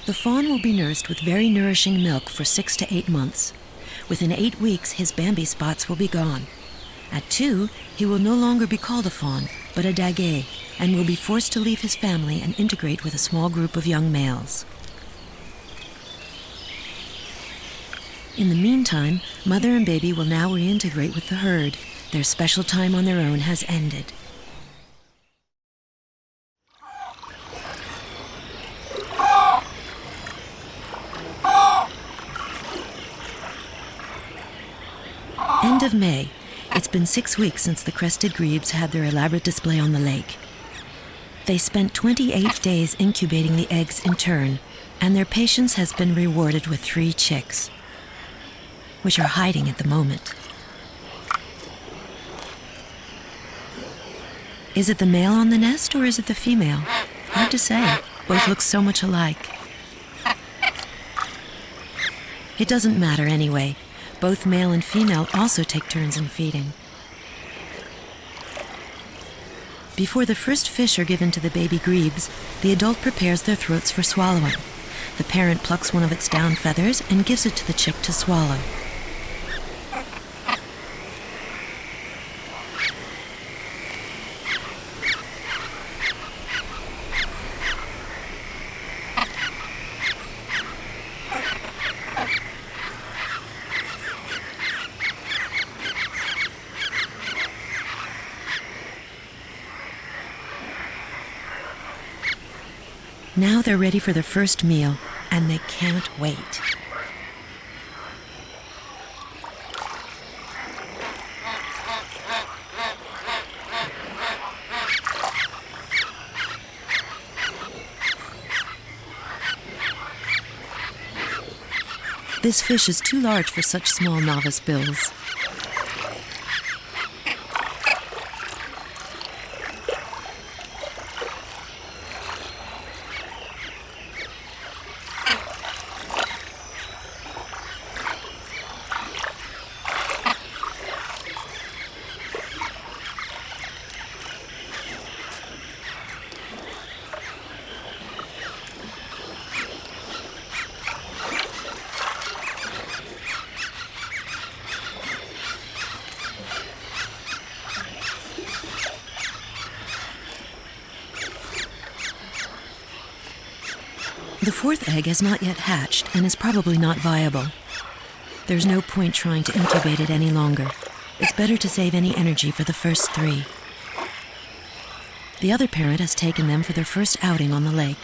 The fawn will be nursed with very nourishing milk for 6 to 8 months. Within 8 weeks, his Bambi spots will be gone. At 2, he will no longer be called a fawn, but a daguet, and will be forced to leave his family and integrate with a small group of young males. In the meantime, mother and baby will now reintegrate with the herd. Their special time on their own has ended. End of May. It's been 6 weeks since the crested grebes had their elaborate display on the lake. They spent 28 days incubating the eggs in turn, and their patience has been rewarded with 3 chicks, which are hiding at the moment. Is it the male on the nest or is it the female? Hard to say. Both look so much alike. It doesn't matter anyway. Both male and female also take turns in feeding. Before the first fish are given to the baby grebes, the adult prepares their throats for swallowing. The parent plucks one of its down feathers and gives it to the chick to swallow. Now they're ready for their first meal, and they can't wait. This fish is too large for such small novice bills. The fourth egg has not yet hatched and is probably not viable. There's no point trying to incubate it any longer. It's better to save any energy for the first 3. The other parent has taken them for their first outing on the lake.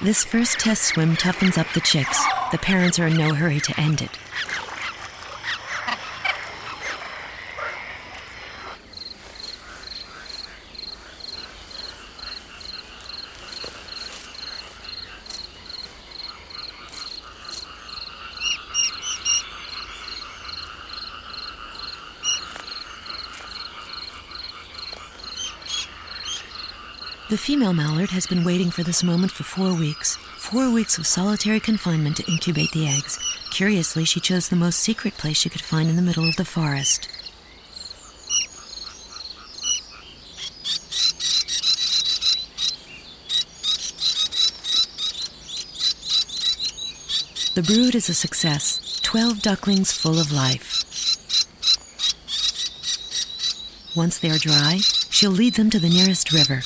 This first test swim toughens up the chicks. The parents are in no hurry to end it. The female mallard has been waiting for this moment for 4 weeks. 4 weeks of solitary confinement to incubate the eggs. Curiously, she chose the most secret place she could find in the middle of the forest. The brood is a success. 12 ducklings full of life. Once they are dry, she'll lead them to the nearest river.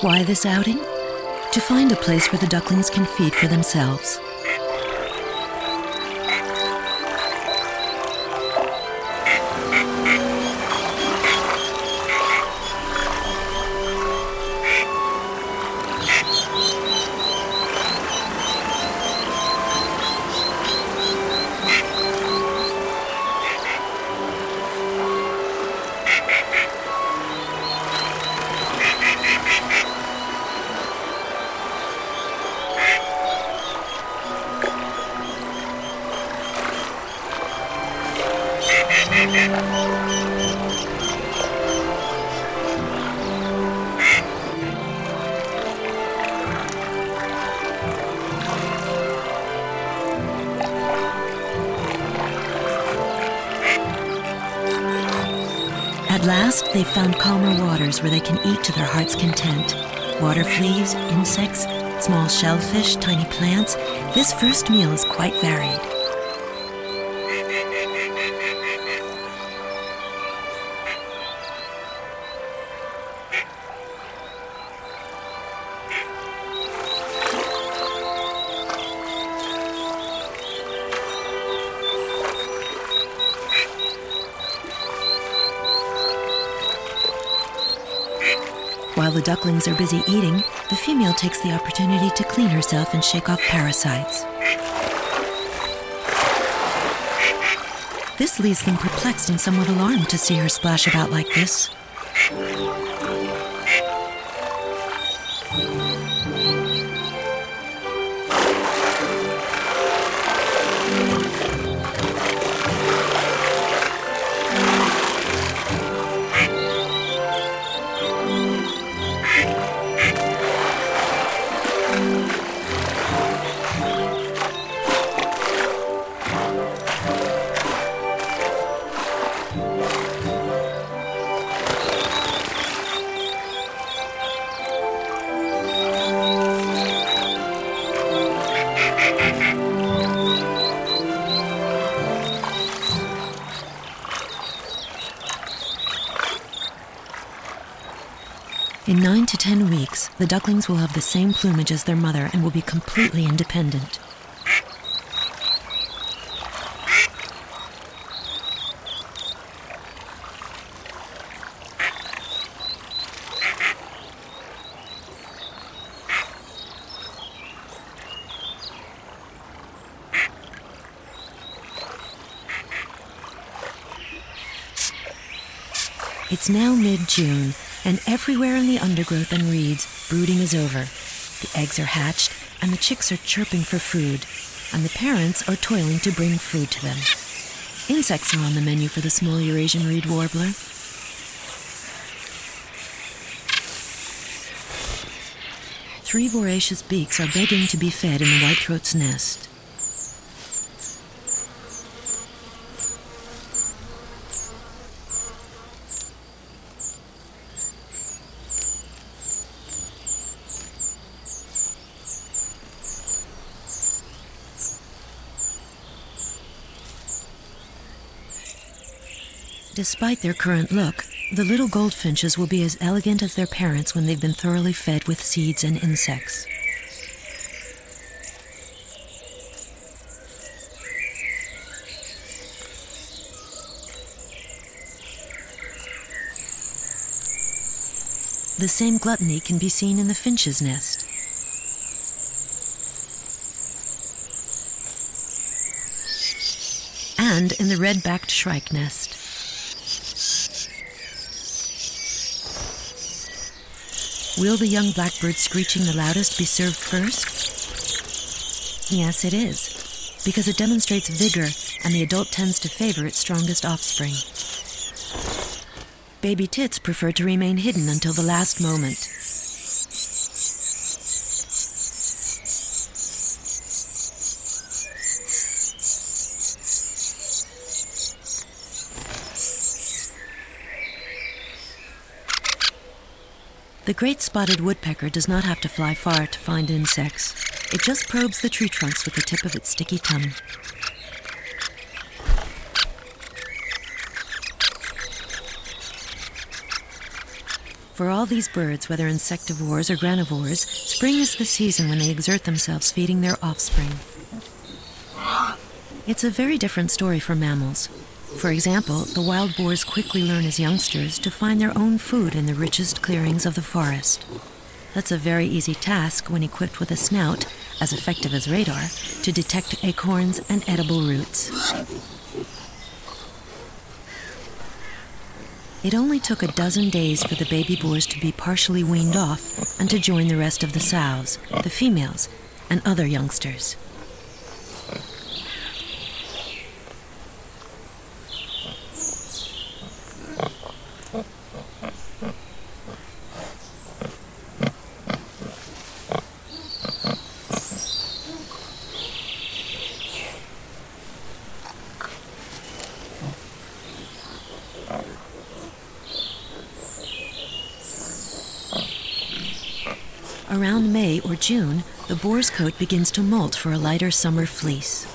Why this outing? To find a place where the ducklings can feed for themselves. At last, they've found calmer waters where they can eat to their heart's content. Water fleas, insects, small shellfish, tiny plants. This first meal is quite varied. While the ducklings are busy eating, the female takes the opportunity to clean herself and shake off parasites. This leaves them perplexed and somewhat alarmed to see her splash about like this. In 9 to 10 weeks, the ducklings will have the same plumage as their mother and will be completely independent. It's now mid-June, and everywhere in the undergrowth and reeds, brooding is over. The eggs are hatched, and the chicks are chirping for food, and the parents are toiling to bring food to them. Insects are on the menu for the small Eurasian reed warbler. Three voracious beaks are begging to be fed in the whitethroat's nest. Despite their current look, the little goldfinches will be as elegant as their parents when they've been thoroughly fed with seeds and insects. The same gluttony can be seen in the finch's nest. And in the red-backed shrike nest. Will the young blackbird screeching the loudest be served first? Yes, it is, because it demonstrates vigor and the adult tends to favor its strongest offspring. Baby tits prefer to remain hidden until the last moment. The great spotted woodpecker does not have to fly far to find insects. It just probes the tree trunks with the tip of its sticky tongue. For all these birds, whether insectivores or granivores, spring is the season when they exert themselves feeding their offspring. It's a very different story for mammals. For example, the wild boars quickly learn as youngsters to find their own food in the richest clearings of the forest. That's a very easy task when equipped with a snout, as effective as radar, to detect acorns and edible roots. It only took a dozen days for the baby boars to be partially weaned off and to join the rest of the sows, the females, and other youngsters. Around May or June, the boar's coat begins to molt for a lighter summer fleece.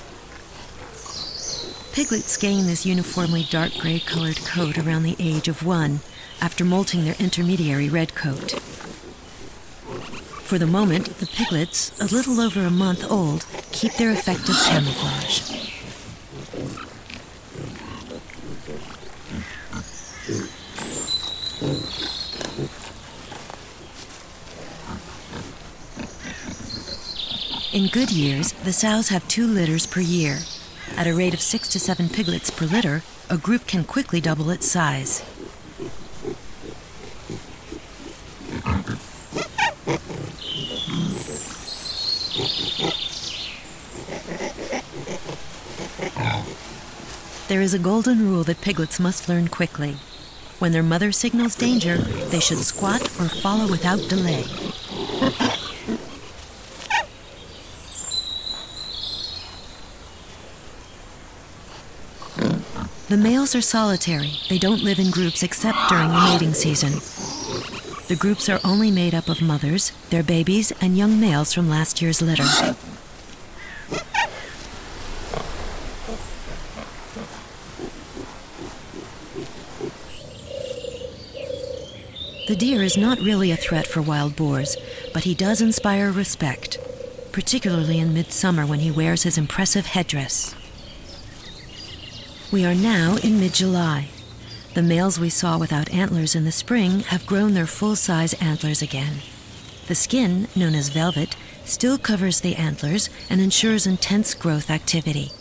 Piglets gain this uniformly dark gray-colored coat around the age of 1, after molting their intermediary red coat. For the moment, the piglets, a little over a month old, keep their effective camouflage. In good years, the sows have 2 litters per year. At a rate of 6 to 7 piglets per litter, a group can quickly double its size. There is a golden rule that piglets must learn quickly. When their mother signals danger, they should squat or follow without delay. The males are solitary. They don't live in groups except during the mating season. The groups are only made up of mothers, their babies, and young males from last year's litter. The deer is not really a threat for wild boars, but he does inspire respect, particularly in midsummer when he wears his impressive headdress. We are now in mid-July. The males we saw without antlers in the spring have grown their full-size antlers again. The skin, known as velvet, still covers the antlers and ensures intense growth activity.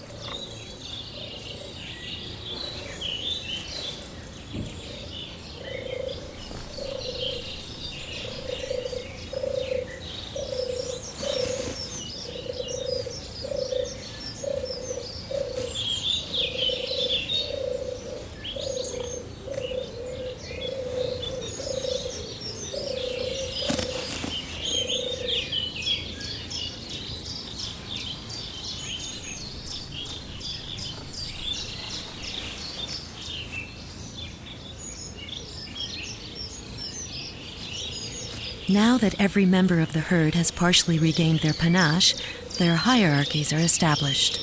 Now that every member of the herd has partially regained their panache, their hierarchies are established.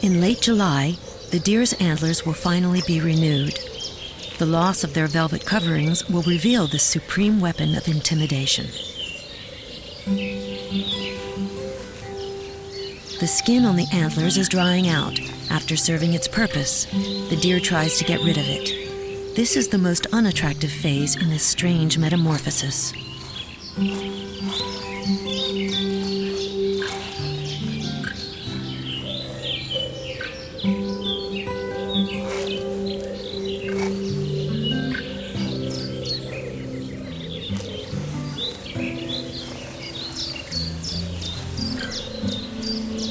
In late July, the deer's antlers will finally be renewed. The loss of their velvet coverings will reveal this supreme weapon of intimidation. The skin on the antlers is drying out. After serving its purpose, the deer tries to get rid of it. This is the most unattractive phase in this strange metamorphosis.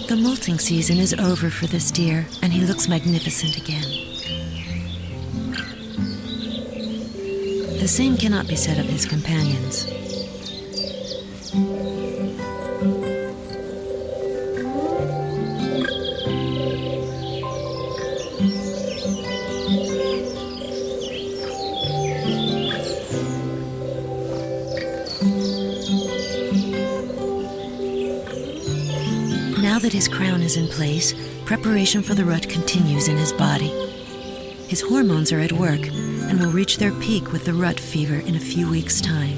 The molting season is over for this deer, and he looks magnificent again. The same cannot be said of his companions. Now Now that his crown is in place, preparation for the rut continues in his body. His hormones are at work and will reach their peak with the rut fever in a few weeks' time.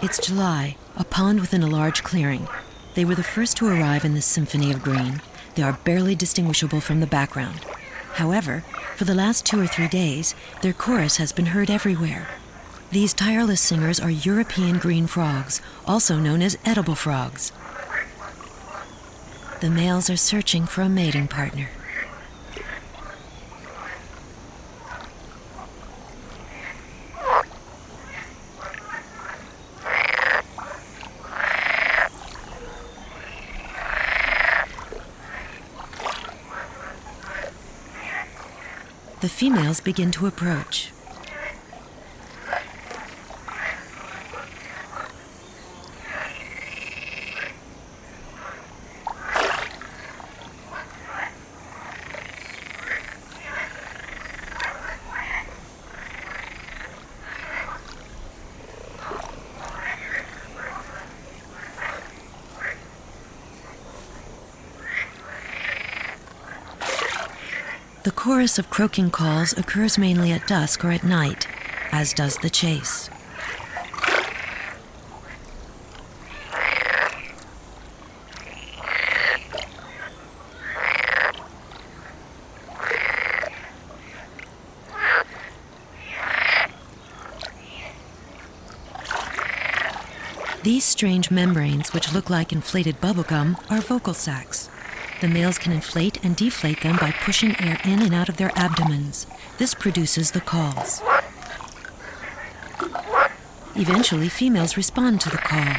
It's July, a pond within a large clearing. They were the first to arrive in this symphony of green. They are barely distinguishable from the background. However, for the last 2 or 3 days, their chorus has been heard everywhere. These tireless singers are European green frogs, also known as edible frogs. The males are searching for a mating partner. The females begin to approach. The chorus of croaking calls occurs mainly at dusk or at night, as does the chase. These strange membranes, which look like inflated bubblegum, are vocal sacs. The males can inflate and deflate them by pushing air in and out of their abdomens. This produces the calls. Eventually, females respond to the call.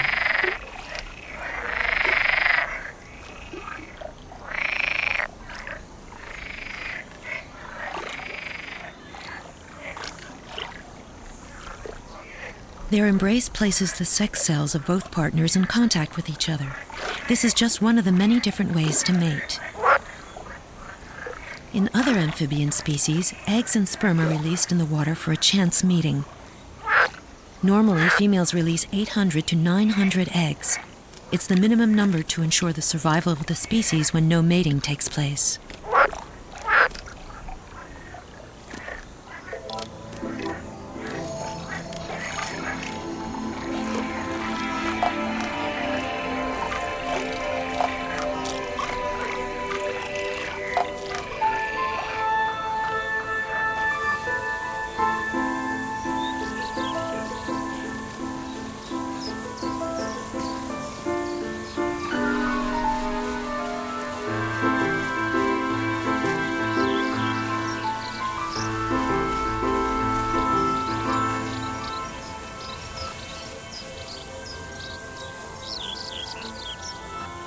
Their embrace places the sex cells of both partners in contact with each other. This is just one of the many different ways to mate. In other amphibian species, eggs and sperm are released in the water for a chance meeting. Normally, females release 800 to 900 eggs. It's the minimum number to ensure the survival of the species when no mating takes place.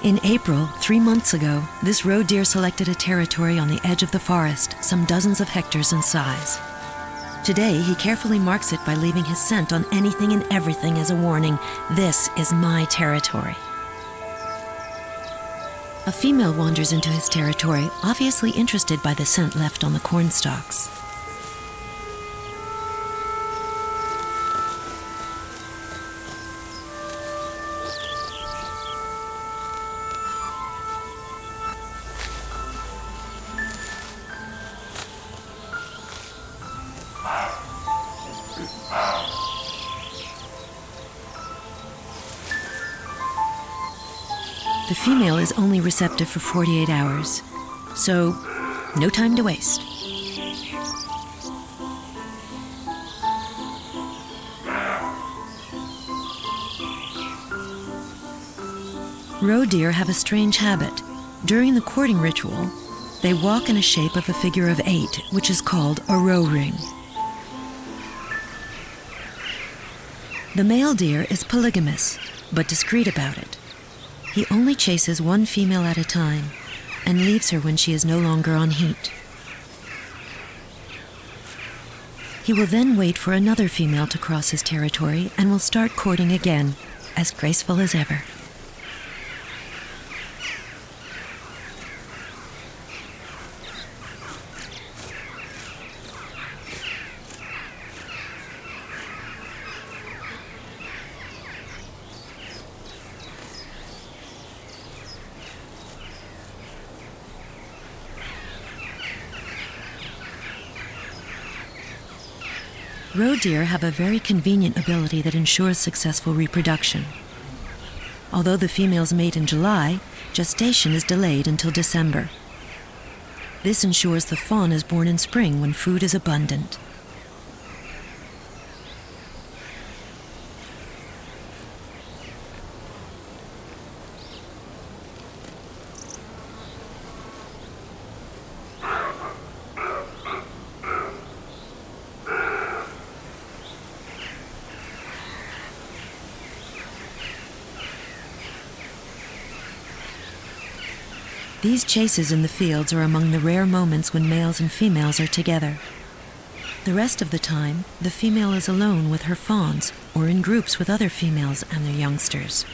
In April, 3 months ago, this roe deer selected a territory on the edge of the forest, some dozens of hectares in size. Today, he carefully marks it by leaving his scent on anything and everything as a warning, "This is my territory." A female wanders into his territory, obviously interested by the scent left on the corn stalks. The female is only receptive for 48 hours, so no time to waste. Roe deer have a strange habit. During the courting ritual, they walk in a shape of a figure of 8, which is called a roe ring. The male deer is polygamous, but discreet about it. He only chases one female at a time and leaves her when she is no longer on heat. He will then wait for another female to cross his territory and will start courting again, as graceful as ever. Roe deer have a very convenient ability that ensures successful reproduction. Although the females mate in July, gestation is delayed until December. This ensures the fawn is born in spring when food is abundant. These chases in the fields are among the rare moments when males and females are together. The rest of the time, the female is alone with her fawns or in groups with other females and their youngsters.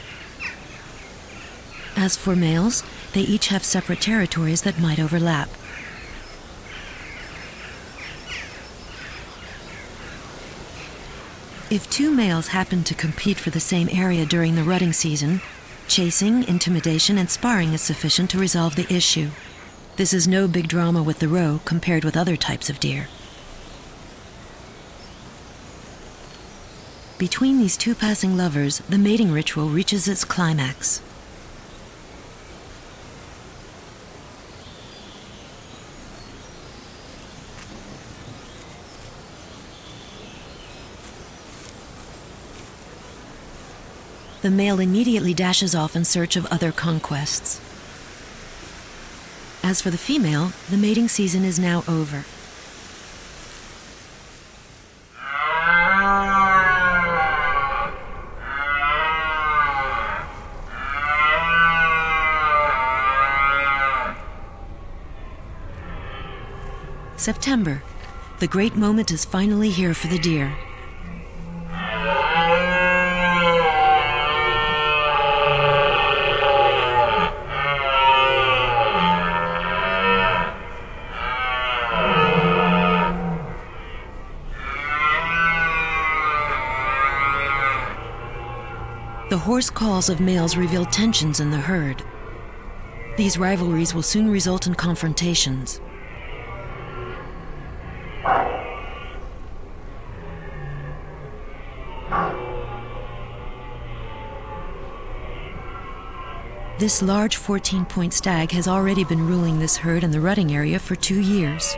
As for males, they each have separate territories that might overlap. If two males happen to compete for the same area during the rutting season, chasing, intimidation, and sparring is sufficient to resolve the issue. This is no big drama with the roe compared with other types of deer. Between these two passing lovers, the mating ritual reaches its climax. The male immediately dashes off in search of other conquests. As for the female, the mating season is now over. September. The great moment is finally here for the deer. The hoarse calls of males reveal tensions in the herd. These rivalries will soon result in confrontations. This large 14-point stag has already been ruling this herd in the rutting area for 2 years,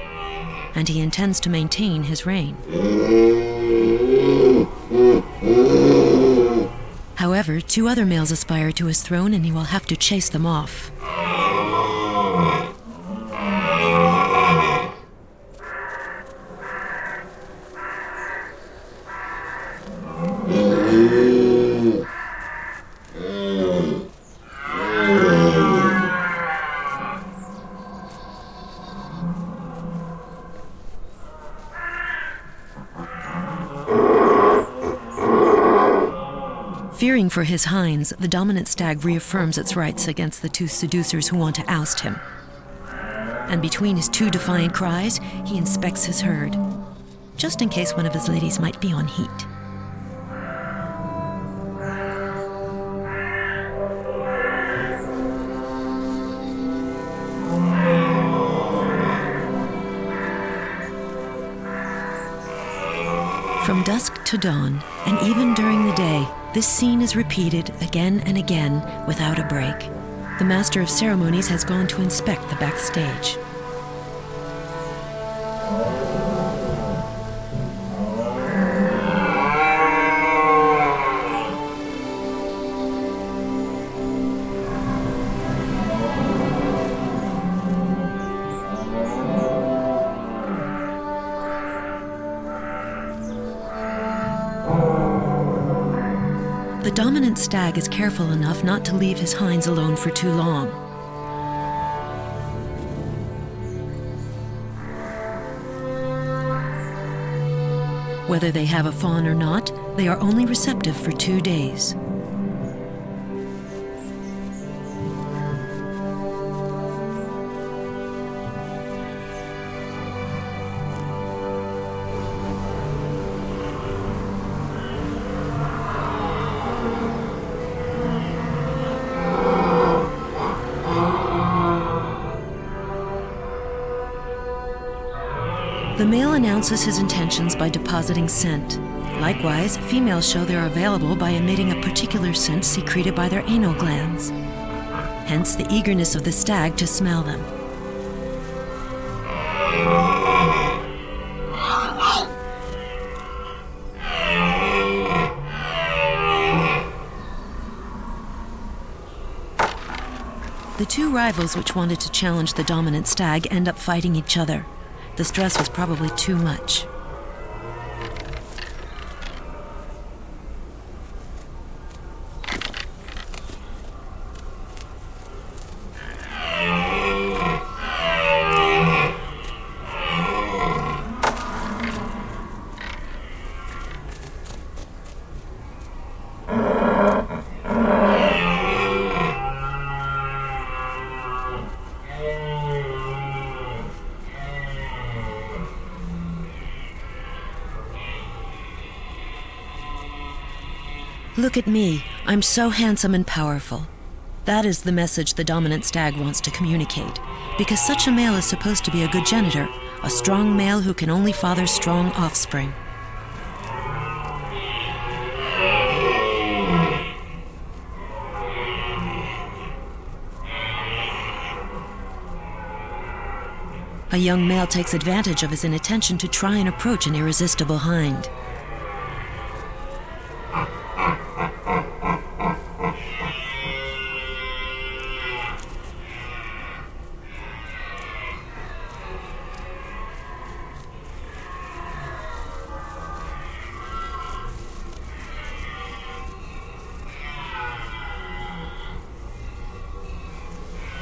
and he intends to maintain his reign. However, 2 other males aspire to his throne, and he will have to chase them off. Fearing for his hinds, the dominant stag reaffirms its rights against the 2 seducers who want to oust him. And between his 2 defiant cries, he inspects his herd, just in case one of his ladies might be on heat. From dusk to dawn, and even during the day, this scene is repeated again and again without a break. The master of ceremonies has gone to inspect the backstage. The dominant stag is careful enough not to leave his hinds alone for too long. Whether they have a fawn or not, they are only receptive for 2 days. The The male announces his intentions by depositing scent. Likewise, females show they are available by emitting a particular scent secreted by their anal glands. Hence the eagerness of the stag to smell them. The two rivals which wanted to challenge the dominant stag end up fighting each other. The stress was probably too much. Look at me, I'm so handsome and powerful. That is the message the dominant stag wants to communicate, because such a male is supposed to be a good genitor, a strong male who can only father strong offspring. A young male takes advantage of his inattention to try and approach an irresistible hind.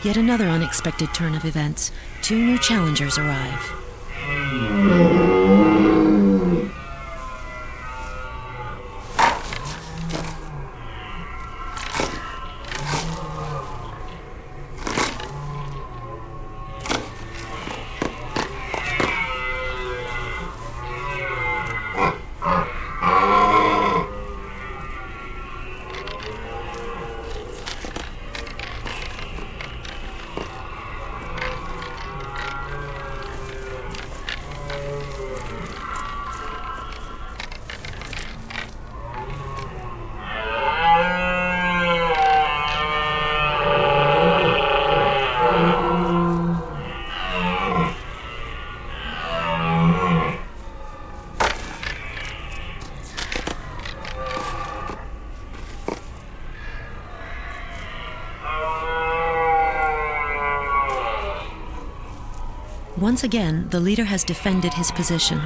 Yet another unexpected turn of events. Two new challengers arrive. Once again, the leader has defended his position.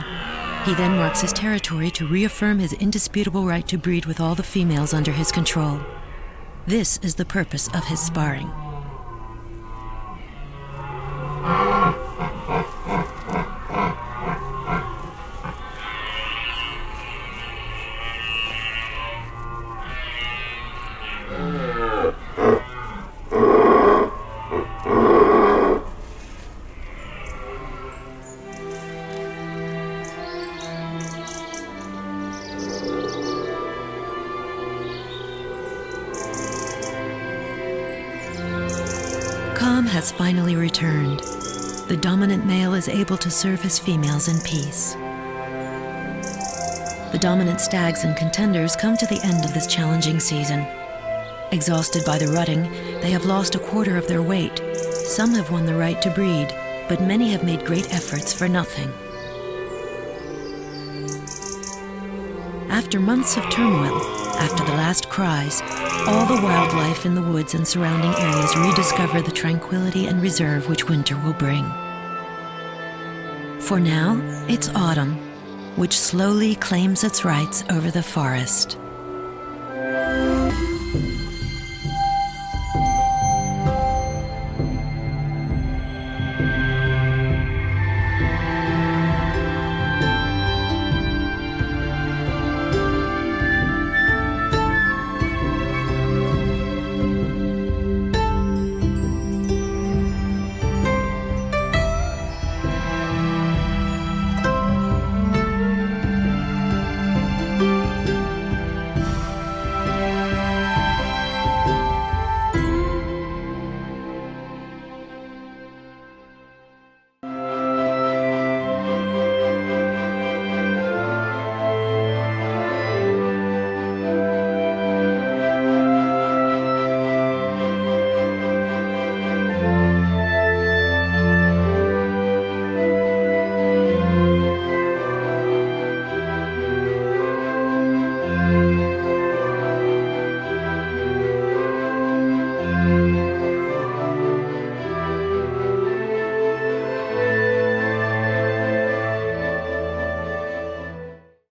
He then marks his territory to reaffirm his indisputable right to breed with all the females under his control. This is the purpose of his sparring. Calm has finally returned. The dominant male is able to serve his females in peace. The dominant stags and contenders come to the end of this challenging season. Exhausted by the rutting, they have lost a quarter of their weight. Some have won the right to breed, but many have made great efforts for nothing. After months of turmoil, after the last cries, all the wildlife in the woods and surrounding areas rediscover the tranquility and reserve which winter will bring. For now, it's autumn, which slowly claims its rights over the forest.